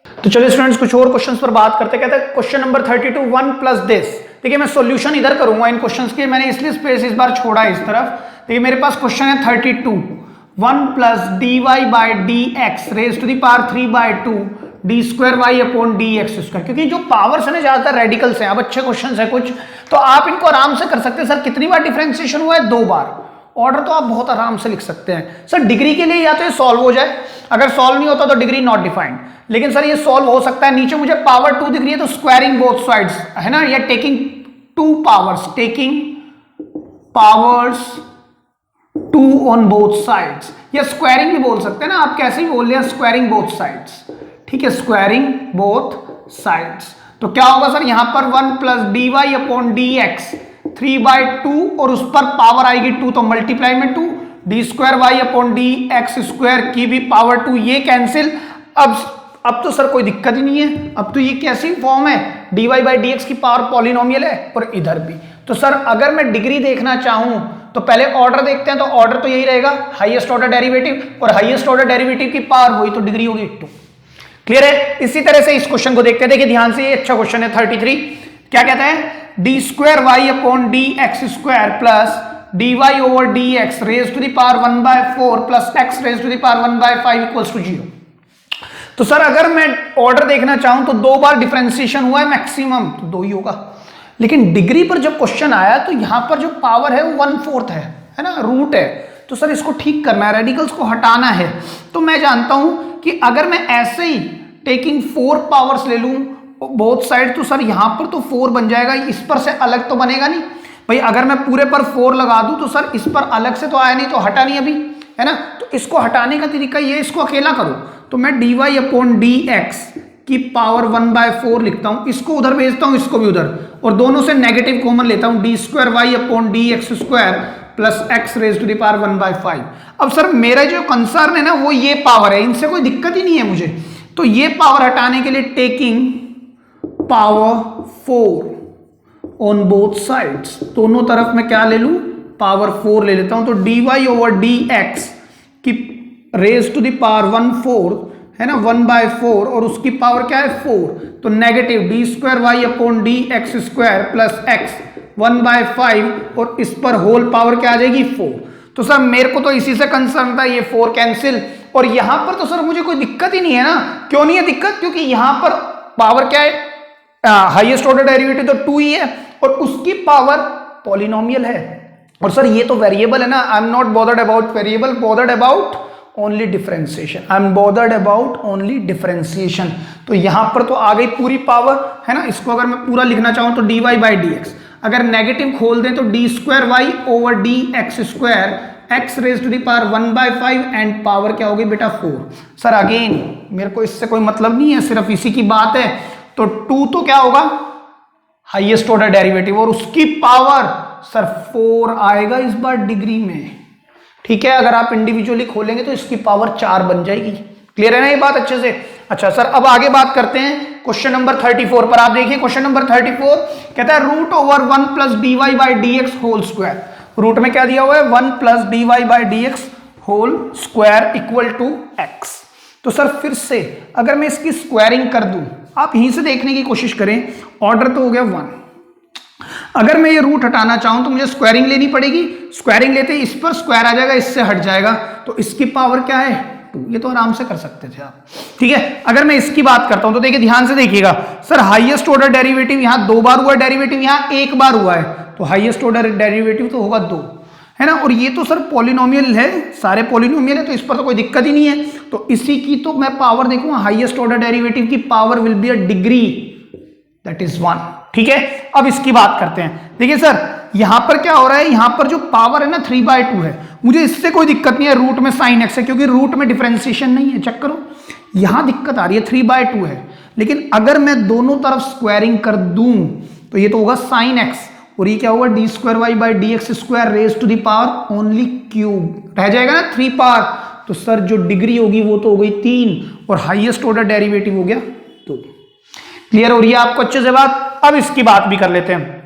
तो चलिए स्टूडेंट्स कुछ और क्वेश्चंस पर बात करते हैं। कहता है क्वेश्चन नंबर 32 1 प्लस दिस। देखिए मैं सॉल्यूशन इधर करूंगा इन क्वेश्चंस के, मैंने इसलिए स्पेस इस बार छोड़ा है इस तरफ। देखिए मेरे पास क्वेश्चन है 32 1 plus D Y by D x raise to the power 3/2 d square Y upon D x square. क्योंकि जो पावर्स है ना ज्यादातर रेडिकल्स हैं, अब अच्छे क्वेश्चन है कुछ, तो आप इनको आराम से कर सकते हैं। सर कितनी बार डिफरेंशिएशन हुआ है? 2 बार। ऑर्डर तो आप बहुत आराम से लिख सकते हैं। सर डिग्री के लिए या तो ये सॉल्व हो जाए, अगर सॉल्व नहीं होता तो डिग्री नॉट डिफाइंड, लेकिन सर ये सॉल्व हो सकता है। नीचे मुझे पावर 2 दिख रही है तो स्क्वायरिंग बोथ साइड्स है ना, या taking 2 powers, taking powers 2 on both sides, या स्क्वायरिंग भी बोल सकते हैं ना आप, कैसे भी बोल रहे हैं, स्क्वायरिंग बोथ साइड्स, ठीक है, स्क्वायरिंग बोथ साइड्स। तो क्या होगा सर यहां पर 1 plus D Y upon D x 3/2 और उस पर पावर आएगी 2 तो मल्टीप्लाई में 2 d square Y upon D x square की भी पावर 2, ये कैंसिल। अब तो सर कोई दिक्कत ही नहीं है, अब तो ये कैसी फॉर्म है, d Y by D x की पावर पॉलिनोमियल है और इधर भी। तो सर अगर मैं डिग्री देखना चाहूं तो पहले ऑर्डर देखते हैं, तो ऑर्डर तो यही रहेगा, हाईएस्ट ऑर्डर डेरिवेटिव, और हाईएस्ट ऑर्डर डेरिवेटिव की पावर वही तो डिग्री होगी 2। क्लियर है? इसी तरह से इस क्वेश्चन को देखते हैं। देखिए ध्यान से, ये अच्छा क्वेश्चन है 33। क्या कहता है? D square Y upon D x square plus D Y over D x raise to the power 1/4 plus x raise to the power 1/5 equals to 0। तो सर अगर मैं ऑर्डर देखना चाहूं तो 2 बार डिफरेंशिएशन हुआ है मैक्सिमम, तो 2 ही होगा। लेकिन डिग्री पर जब क्वेश्चन आया तो यहां पर जो पावर है वो 1/4 है ना, रूट है। तो सर इसको ठीक करना है, रेडिकल्स को हटाना है। तो मैं जानता हूं कि अगर मैं ऐसे ही टेकिंग 4 पावर्स ले लूं बोथ साइड, तो सर यहां पर तो 4 बन जाएगा, इस पर से अलग तो बनेगा नहीं भाई। अगर मैं पूरे पर 4 लगा दूं तो सर इस पर अलग से तो आया नहीं, तो हटा नहीं अभी, है ना। तो इसको हटाने का तरीका ये, इसको अकेला करो तो मैं d Y upon D x की पावर 1/4 लिखता हूं, इसको उधर भेजता हूं, इसको भी उधर, और दोनों से नेगेटिव कॉमन लेता हूं, d square Y upon D x square plus x raise to the power 1/5। अब सर मेरा जो कंसर्न है ना वो ये पावर है, इनसे कोई दिक्कत ही नहीं है मुझे। तो ये पावर हटाने के लिए taking power 4 on both sides, दोनों तरफ मैं क्या ले लूं, पावर 4 ले लेता हूं। तो d Y over D x की रेज टू द पावर 1/4 है ना, 1/4, और उसकी पावर क्या है 4, तो negative d square Y upon D x square plus x 1/5, और इस पर होल पावर क्या आ जाएगी 4। तो सर मेरे को तो इसी से कंसर्न था, ये 4 कैंसिल, और यहां पर तो सर मुझे कोई दिक्कत ही नहीं है ना। क्यों नहीं है दिक्कत? क्योंकि यहां पर पावर क्या है, हाईएस्ट ऑर्डर डेरिवेटिव तो 2 ही है, और उसकी पावर पॉलिनोमियल है। और सर ये तो वेरिएबल है ना, I am not bothered about variable, bothered about only differentiation, I am bothered about only differentiation. तो यहां पर तो आ गई पूरी पावर, है ना। इसको अगर मैं पूरा लिखना चाहूं तो d Y by D x, अगर नेगेटिव खोल दें तो d square y over D x square x raise to the power 1/5, and power क्या होगी बेटा 4। सर अगेन मेरे को इससे कोई मतलब नहीं है, सिर्फ इसी की बात है। तो 2 तो क्या होगा, हाईएस्ट ऑर्डर डेरिवेटिव, और उसकी पावर सर 4 आएगा इस बार डिग्री में, ठीक है। अगर आप इंडिविजुअली खोलेंगे तो इसकी पावर 4 बन जाएगी। क्लियर है ना ये बात अच्छे से? अच्छा सर अब आगे बात करते हैं क्वेश्चन नंबर 34 पर। आप देखिए क्वेश्चन नंबर 34 कहता है root over 1 plus D Y by D x whole square. Root में क्या दिया हुआ है, 1 plus D Y by D x whole square equal to x. तो सर फिर से अगर मैं इसकी स्क्वायरिंग कर दूं, आप यहीं से देखने की कोशिश करें, ऑर्डर तो हो गया 1। अगर मैं ये रूट हटाना चाहूं तो मुझे स्क्वायरिंग लेनी पड़ेगी, स्क्वायरिंग लेते ही इस पर स्क्वायर आ जाएगा, इससे हट जाएगा, तो इसकी पावर क्या है 2। ये तो आराम से कर सकते थे आप, ठीक है। अगर मैं इसकी बात करता हूं तो देखिए ध्यान से देखिएगा, सर हाईएस्ट ऑर्डर डेरिवेटिव यहां 2 बार हुआ है, डेरिवेटिव यहां 1 बार हुआ है, तो हाईएस्ट ऑर्डर डेरिवेटिव तो होगा 2, है ना। और ये तो सर पॉलिनोमियल है, सारे पॉलिनोमियल है, तो इस पर तो कोई दिक्कत ही नहीं है। तो इसी की तो मैं पावर देखूंगा, हाईएस्ट ऑर्डर डेरिवेटिव की power will be a degree, that is 1, ठीक है। अब इसकी बात करते हैं। देखिए सर यहां पर क्या हो रहा है, यहां पर जो पावर है ना 3/2 है, मुझे इससे कोई दिक्कत नहीं है, रूट में साइन एक्स है, क्योंकि रूट में डिफरेंशिएशन नहीं है। चेक करो यहां दिक्कत आ रही है, 3/2 है, लेकिन अगर मैं दोनों तरफ स्क्वायरिंग कर दूं तो ये तो होगा साइन एक्स, और ये क्या होगा d square y by D x square raise to the power only cube, रह जाएगा ना 3 पावर। तो सर जो डिग्री होगी वो तो हो गई 3, और हाईएस्ट ऑर्डर डेरिवेटिव हो गया 2। क्लियर हो रही है आपको अच्छे से बात? अब इसकी बात भी कर लेते हैं,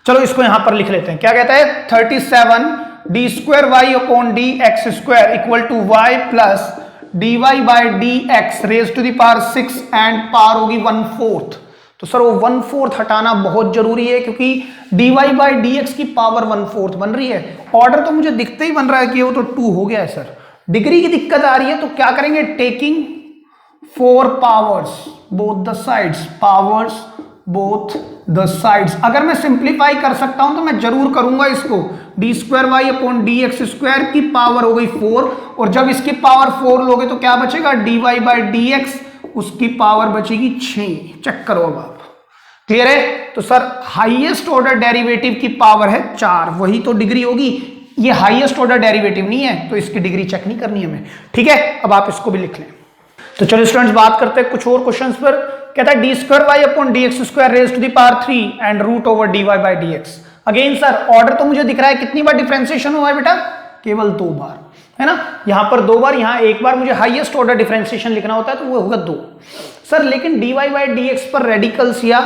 चलो इसको यहां पर लिख लेते हैं। क्या कहता है 37 d square Y upon D x square equal to y plus D Y by D x raise to the power 6 and power होगी 1/4। तो सर वो 1/4 हटाना बहुत जरूरी है क्योंकि D Y by D x की पावर 1/4 बन रही है। ऑर्डर तो मुझे दिखते ही बन रहा है कि वो तो 2 हो गया है सर। डिग्री की दिक्कत आ रही है तो क्या करेंगे, taking 4 powers both the sides, powers both the sides. अगर मैं सिंप्लीफाई कर सकता हूं तो मैं जरूर करूंगा इसको। D square Y upon D x square की पावर हो गई 4 और जब इसकी पावर 4 लोगे तो क्या बचेगा, D Y by D x, उसकी पावर बचेगी 6। चेक करो अब आप, क्लियर है। तो सर हाईएस्ट ऑर्डर डेरिवेटिव की पावर है 4, वही तो डिग्री होगी। ये हाईएस्ट ऑर्डर डेरिवेटिव नहीं है तो इसकी डिग्री चेक नहीं करनी हमें, ठीक है। अब आप इसको भी लिख लें। तो चलो स्टूडेंट्स बात करते हैं कुछ और क्वेश्चंस पर। कहता है D square Y upon D x square raise to the power 3 and root over D Y by D X. Again sir order तो मुझे दिख रहा है, कितनी बार डिफरेंशिएशन हुआ है बेटा, केवल 2 बार, है ना। यहां पर 2 बार, यहां 1 बार। मुझे हाईएस्ट ऑर्डर डिफरेंशिएशन लिखना होता है तो वो होगा 2 सर। लेकिन D Y by D X पर रेडिकल्स या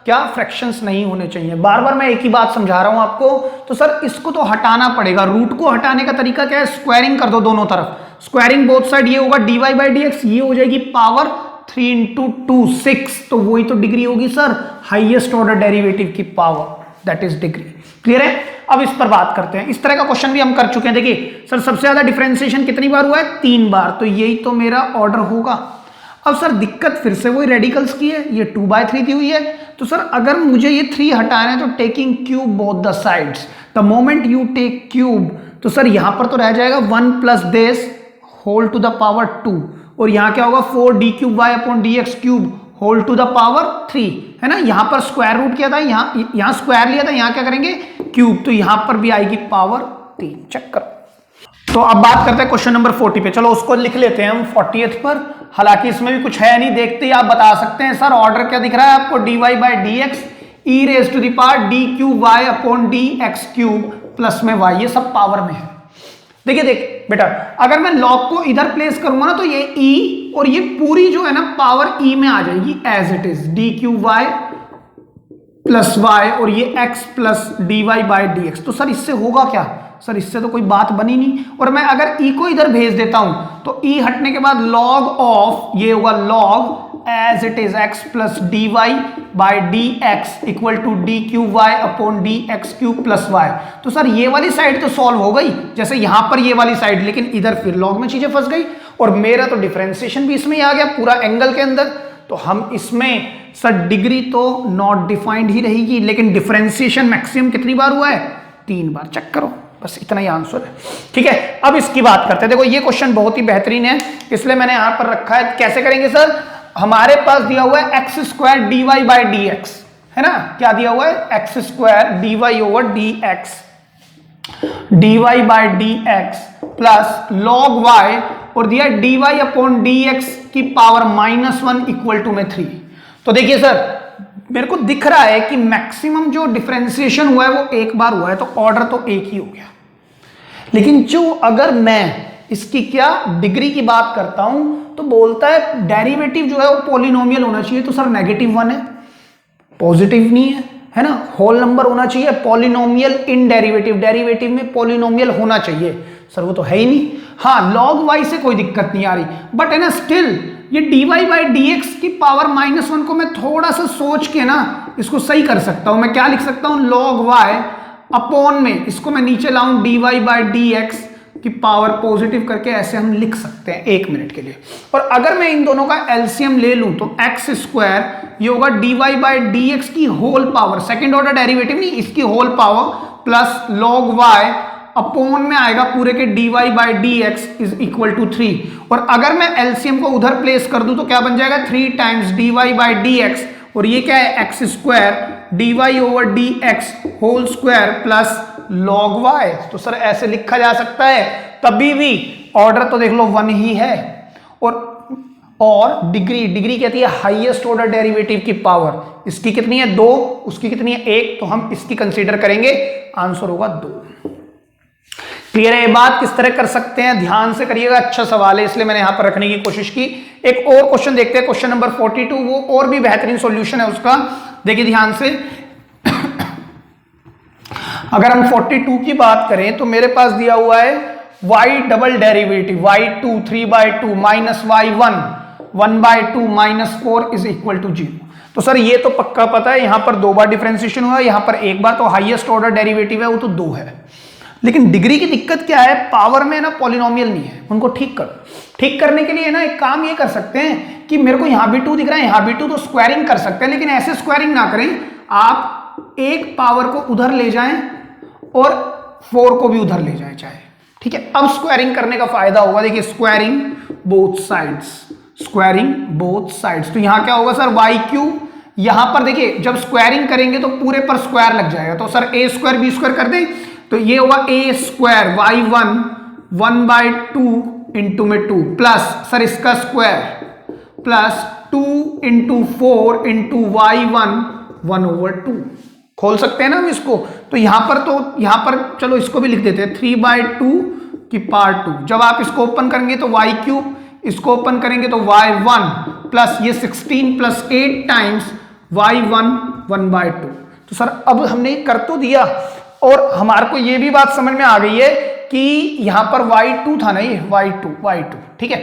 क्या फ्रैक्शंस नहीं होने चाहिए। बार बार मैं एक ही बात समझा रहा हूं आपको। तो सर इसको तो हटाना पड़ेगा। रूट को हटाने का तरीका क्या है, स्क्वायरिंग कर दो दोनों तरफ, स्क्वायरिंग बोथ साइड। ये होगा D Y by D X, ये हो जाएगी पावर 3 इंटू 2 6, तो वही तो डिग्री होगी सर, हाईएस्ट ऑर्डर डेरिवेटिव की power, that is degree. Clear है। अब इस पर बात करते हैं। इस तरह का क्वेश्चन भी हम कर चुके हैं। देखिए सर सबसे ज्यादा डिफरेंशिएशन कितनी बार हुआ है, 3 बार, तो यही तो मेरा ऑर्डर होगा। अब सर दिक्कत फिर से वही रेडिकल्स की है, ये 2/3 दी हुई है। तो सर अगर मुझे ये 3 हटाना है तो taking cube both the sides, the moment you take cube, तो सर यहां पर तो रह जाएगा 1 plus this whole to the power 2 और यहां क्या होगा 4 D cube Y upon D x cube whole to the power 3, है ना। यहां पर स्क्वायर रूट किया था, यहां स्क्वायर लिया था, यहां क्या करेंगे क्यूब, तो यहां पर भी आएगी पावर 3। चेक करो। तो अब बात करते हैं क्वेश्चन नंबर 40 पे। चलो उसको लिख लेते हैं हम 40th पर। हालांकि इसमें भी कुछ है नहीं, देखते ही आप बता सकते हैं सर ऑर्डर क्या दिख रहा है आपको, D Y by D X E raise to the power D cube Y upon D x cube plus में वाई, ये सब पावर में है। देखिए देख बेटा, अगर मैं लॉग को इधर प्लेस करूंगा ना तो ये ई और ये पूरी जो है ना पावर ई में आ जाएगी as it is, D cube Y plus Y और ये X plus D Y by D X. तो सर इससे होगा क्या, सर इससे तो कोई बात बनी नहीं। और मैं अगर ई को इधर भेज देता हूं तो ई हटने के बाद लॉग ऑफ ये होगा log as it is X plus D Y by D X equal to D cube Y upon D x cube plus Y. तो सर ये वाली साइड तो सॉल्व हो गई जैसे यहां पर ये वाली साइड, लेकिन इधर फिर लॉग में चीजें फंस गई और मेरा तो डिफरेंशिएशन भी इसमें ही आ गया पूरा एंगल के अंदर। तो हम इसमें सर डिग्री तो नॉट डिफाइंड ही रहेगी, लेकिन डिफरेंशिएशन मैक्सिमम कितनी बार हुआ है, 3 बार। चेक करो, बस इतना ही आंसर है, ठीक है। अब इसकी बात करते हैं। देखो ये क्वेश्चन बहुत ही बेहतरीन है, इसलिए मैंने यहां पर रखा है। कैसे करेंगे सर, हमारे पास दिया हुआ है X square D Y by D X, है ना। क्या दिया हुआ है, X square D Y over D X, D Y by D x plus log Y और दिया D Y upon D x की पावर -1 इक्वल टू में 3। तो देखिए सर मेरे को दिख रहा है कि मैक्सिमम जो डिफरेंशिएशन हुआ है वो 1 बार हुआ है, तो ऑर्डर तो एक ही हो गया। लेकिन जो अगर मैं इसकी क्या डिग्री की बात करता हूं तो बोलता है डेरिवेटिव जो है वो पॉलिनोमियल होना चाहिए। तो सर -1 है, पॉजिटिव नहीं है, है ना। होल नंबर होना चाहिए, पॉलिनोमियल इन डेरिवेटिव, डेरिवेटिव में पॉलिनोमियल होना चाहिए। सर वो तो है ही नहीं। हाँ लॉग वाई से कोई दिक्कत नहीं आ रही, बट है ना स्टिल ये D Y by D x की पावर -1 को मैं थोड़ा सा सोच के ना इसको सही कर सकता हूं। मैं क्या लिख सकता हूं, लॉग वाई अपॉन में इसको मैं नीचे लाऊं D Y by D x की पावर पॉजिटिव करके, ऐसे हम लिख सकते हैं 1 मिनट के लिए। और अगर मैं इन दोनों का एलसीएम ले लूं तो एक्स स्क्वायर ये होगा D Y by D x की whole power, second order derivative नहीं, इसकी whole power plus log y upon में आएगा पूरे के d Y by D x is equal to 3। और अगर मैं एलसीएम को उधर प्लेस कर दूं तो क्या बन जाएगा, 3 times D Y by D X और ये क्या है X square D Y over D x whole square plus log Y. तो सर ऐसे लिखा जा सकता है, तभी भी ऑर्डर तो देख लो 1 ही है। और डिग्री कहती है हाईएस्ट ऑर्डर डेरिवेटिव की पावर, इसकी कितनी है 2, उसकी कितनी है 1, तो हम इसकी कंसीडर करेंगे, आंसर होगा 2। क्लियर है ये बात, किस तरह कर सकते हैं ध्यान से करिएगा, अच्छा सवाल है इसलिए मैंने यहां पर रखने की कोशिश की। एक और क्वेश्चन देखते हैं, क्वेश्चन नंबर 42, वो और भी बेहतरीन सॉल्यूशन है उसका, देखिए ध्यान से। अगर हम 42 की बात करें तो मेरे पास दिया हुआ है y double derivative y2 3/2 minus y1 1/2 minus 4 is equal to 0। तो सर ये तो पक्का पता है, यहां पर 2 बार डिफरेंशिएशन हुआ, यहां पर एक बार, तो हाईएस्ट ऑर्डर डेरिवेटिव है वो तो 2 है। लेकिन डिग्री की दिक्कत क्या है, पावर में ना पॉलिनोमियल नहीं है, उनको ठीक करो। ठीक करने के लिए ना एक काम ये कर सकते हैं कि मेरे को यहां भी 2 दिख रहा है, यहां भी 2, तो स्क्वायरिंग कर सकते हैं, लेकिन ऐसे स्क्वायरिंग ना करें, आप एक पावर को उधर ले जाएं और 4 को भी उधर ले जाएं चाहे, ठीक है। अब स्क्वायरिंग करने का फायदा होगा, देखिए squaring both sides, squaring both sides, तो यहां क्या होगा सर वाई क्यूब, यहां पर देखिए जब स्क्वायरिंग करेंगे तो पूरे पर स्क्वायर लग जाएगा, तो सर ए स्क्वायर बी स्क्वायर कर दें, तो ये होगा ए स्क्वायर वाई 1/2 इंटू में 2 प्लस सर इसका square plus 2 into 4 into y1 1/2। खोल सकते हैं ना हम इसको, तो यहां पर चलो इसको भी लिख देते हैं 3/2 की पावर 2। जब आप इसको ओपन करेंगे तो y क्यूब, इसको ओपन करेंगे तो y1 प्लस ये 16 प्लस 8 टाइम्स y1 1/2। तो सर अब हमने कर तो दिया, और हमारे को ये भी बात समझ में आ गई है कि यहां पर y2 था ना, ये y2, ठीक है।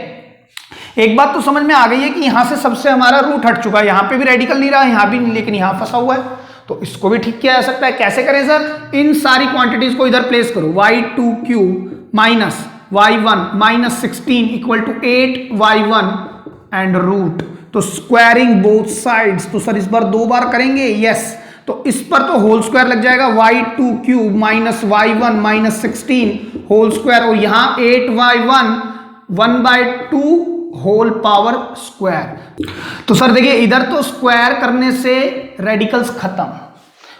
एक बात तो समझ में आ गई है कि यहां से सबसे हमारा रूट हट चुका है, यहां पे भी रेडिकल नहीं रहा, यहां भी नहीं, लेकिन यहां फंसा हुआ है, तो इसको भी ठीक किया जा सकता है। कैसे करें सर, इन सारी क्वांटिटीज को इधर प्लेस करो, y2 cube minus y1 minus 16 equal to 8y1 and root, तो स्क्वायरिंग बोथ साइड्स, तो सर इस बार 2 बार करेंगे, यस, तो इस पर तो होल स्क्वायर लग जाएगा, y2 cube minus y1 minus 16 whole square, और यहां 8y1 1/2 होल पावर स्क्वायर। तो सर देखिए इधर तो स्क्वायर करने से रेडिकल्स खत्म,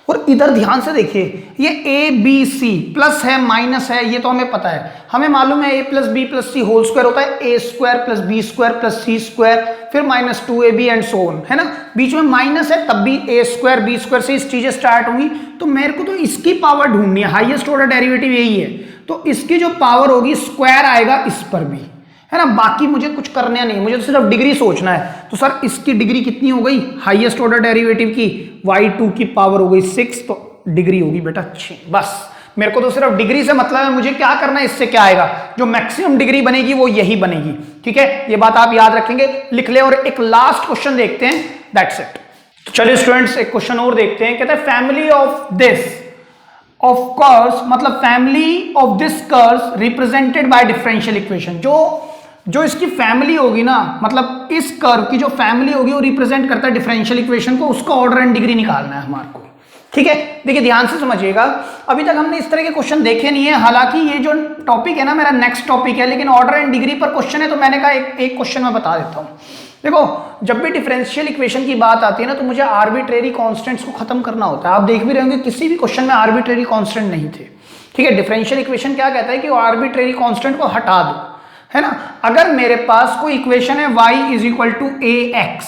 और इधर ध्यान से देखिए ये ए बी सी प्लस है माइनस है, ये तो हमें पता है, हमें मालूम है a plus b plus c whole square होता है a square plus b square plus c square, फिर minus 2ab and so on, है ना, बीच में माइनस है तब भी ए स्क्वायर बी स्क्वायर से चीजें स्टार्ट होंगी। तो मेरे को तो इसकी पावर ढूंढनी है, हाईएस्ट ऑर्डर डेरिवेटिव यही है, तो इसकी जो पावर होगी स्क्वायर आएगा इस पर भी, है ना, बाकी मुझे कुछ करना नहीं, मुझे तो सिर्फ डिग्री सोचना है। तो सर इसकी डिग्री कितनी हो गई, हाईएस्ट ऑर्डर डेरिवेटिव की y2 की पावर हो गई 6, तो डिग्री होगी बेटा 6। बस मेरे को तो सिर्फ डिग्री से मतलब है, मुझे क्या करना है, इससे क्या आएगा, जो मैक्सिमम डिग्री बनेगी वो यही बनेगी, ठीक है, ये बात आप याद रखेंगे, लिख ले। और एक लास्ट क्वेश्चन देखते हैं, दैट्स इट। तो चलिए स्टूडेंट्स एक क्वेश्चन और देखते हैं, कहते हैं family of this of curves, मतलब family of this curves represented by differential equation, जो इसकी फैमिली होगी ना, मतलब इस कर्व की जो फैमिली होगी वो रिप्रेजेंट करता है डिफरेंशियल इक्वेशन को, उसका ऑर्डर एंड डिग्री निकालना है हमारे को, ठीक है। देखिए ध्यान से समझिएगा, अभी तक हमने इस तरह के क्वेश्चन देखे नहीं है, हालांकि ये जो टॉपिक है ना मेरा नेक्स्ट टॉपिक है, लेकिन ऑर्डर एंड डिग्री पर क्वेश्चन है, तो मैंने कहा एक क्वेश्चन मैं बता देता हूं। देखो जब भी डिफरेंशियल इक्वेशन की बात आती है ना, तो मुझे आर्बिट्रेरी कॉन्स्टेंट्स को खत्म करना होता है। आप देख भी रहे होंगे किसी भी क्वेश्चन में आर्बिट्रेरी कॉन्स्टेंट नहीं थे, ठीक है। डिफरेंशियल इक्वेशन क्या कहता है कि आर्बिट्रेरी कॉन्स्टेंट को हटा दो, है ना। अगर मेरे पास कोई इक्वेशन है y is equal to ax,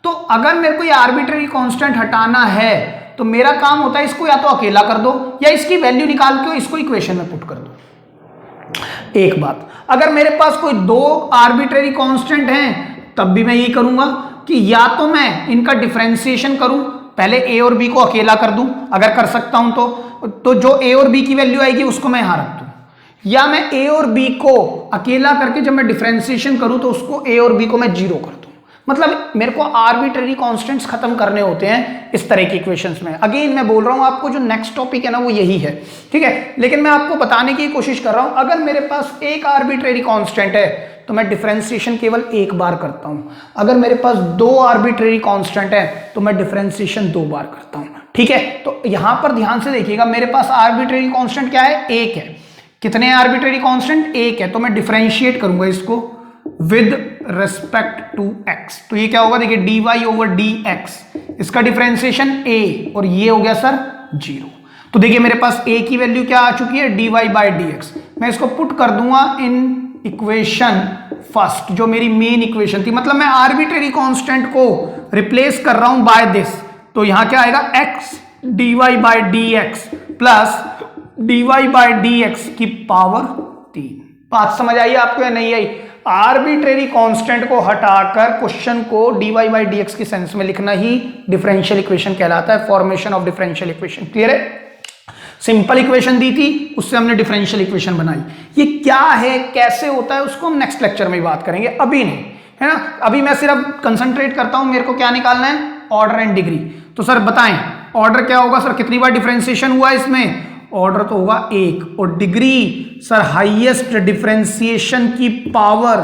तो अगर मेरे को ये आर्बिट्रेरी कांस्टेंट हटाना है तो मेरा काम होता है इसको या तो अकेला कर दो या इसकी वैल्यू निकाल के इसको इक्वेशन में पुट कर दो। एक बात, अगर मेरे पास कोई 2 आर्बिट्रेरी कांस्टेंट हैं तब भी मैं ये करूंगा कि या तो मैं इनका डिफरेंशिएशन करूं, पहले a और b को अकेला कर दूं, अगर कर सकता हूं तो जो a और b की वैल्यू आएगी उसको मैं यहां रख दूं, या मैं a और b को अकेला करके जब मैं डिफरेंशिएशन करूं तो उसको a और b को मैं 0 कर दूं। मतलब मेरे को आर्बिट्रेरी कांस्टेंट्स खत्म करने होते हैं इस तरह की इक्वेशंस में। अगेन मैं बोल रहा हूं आपको जो नेक्स्ट टॉपिक है ना वो यही है, ठीक है, लेकिन मैं आपको बताने की कोशिश कर रहा हूं अगर मेरे पास एक आर्बिट्रेरी कांस्टेंट है तो मैं डिफरेंशिएशन केवल एक बार करता हूं, अगर मेरे पास 2 आर्बिट्रेरी कांस्टेंट है तो मैं डिफरेंशिएशन 2 बार करता हूं, ठीक है। तो यहां पर ध्यान से देखिएगा, मेरे पास आर्बिट्रेरी कांस्टेंट क्या है, 1 है। कितने आर्बिट्रेरी कांस्टेंट, 1 है, तो मैं डिफरेंशिएट करूंगा इसको विद रेस्पेक्ट टू x, तो ये क्या होगा, देखिए dy ओवर dx, इसका डिफरेंशिएशन a और ये हो गया सर 0। तो देखिए मेरे पास a की वैल्यू क्या आ चुकी है, dy बाई dx। मैं इसको पुट कर दूंगा इन इक्वेशन फर्स्ट, जो मेरी मेन इक्वेशन थी, मतलब मैं आर्बिट्रेरी कांस्टेंट को रिप्लेस कर रहा हूं बाय दिस, तो यहां क्या आएगा, x dy by dx plus dy by dx की पावर 3। बात समझ आई आपको या नहीं आई? आर्बिट्रेरी कांस्टेंट को हटाकर क्वेश्चन को dy बाई dx की सेंस में लिखना ही डिफरेंशियल इक्वेशन कहलाता है, formation of differential equation. Clear है? सिंपल इक्वेशन दी थी, उससे हमने डिफरेंशियल इक्वेशन बनाई। ये क्या है, कैसे होता है, उसको हम नेक्स्ट लेक्चर में बात करेंगे, अभी नहीं, है ना। अभी मैं सिर्फ कंसंट्रेट करता हूं, मेरे को क्या निकालना है, ऑर्डर एंड डिग्री। तो सर बताएं ऑर्डर क्या होगा, सर कितनी बार डिफरेंशिएशन हुआ इसमें, ऑर्डर तो होगा 1, और डिग्री सर हाईएस्ट डिफरेंशिएशन की पावर,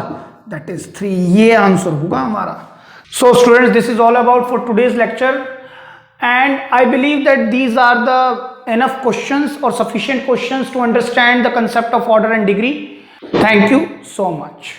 दैट इज 3, ये आंसर होगा हमारा। So students, this is all about for today's lecture, and I believe that these are the enough questions or sufficient questions to understand the concept of order and degree. Thank you so much.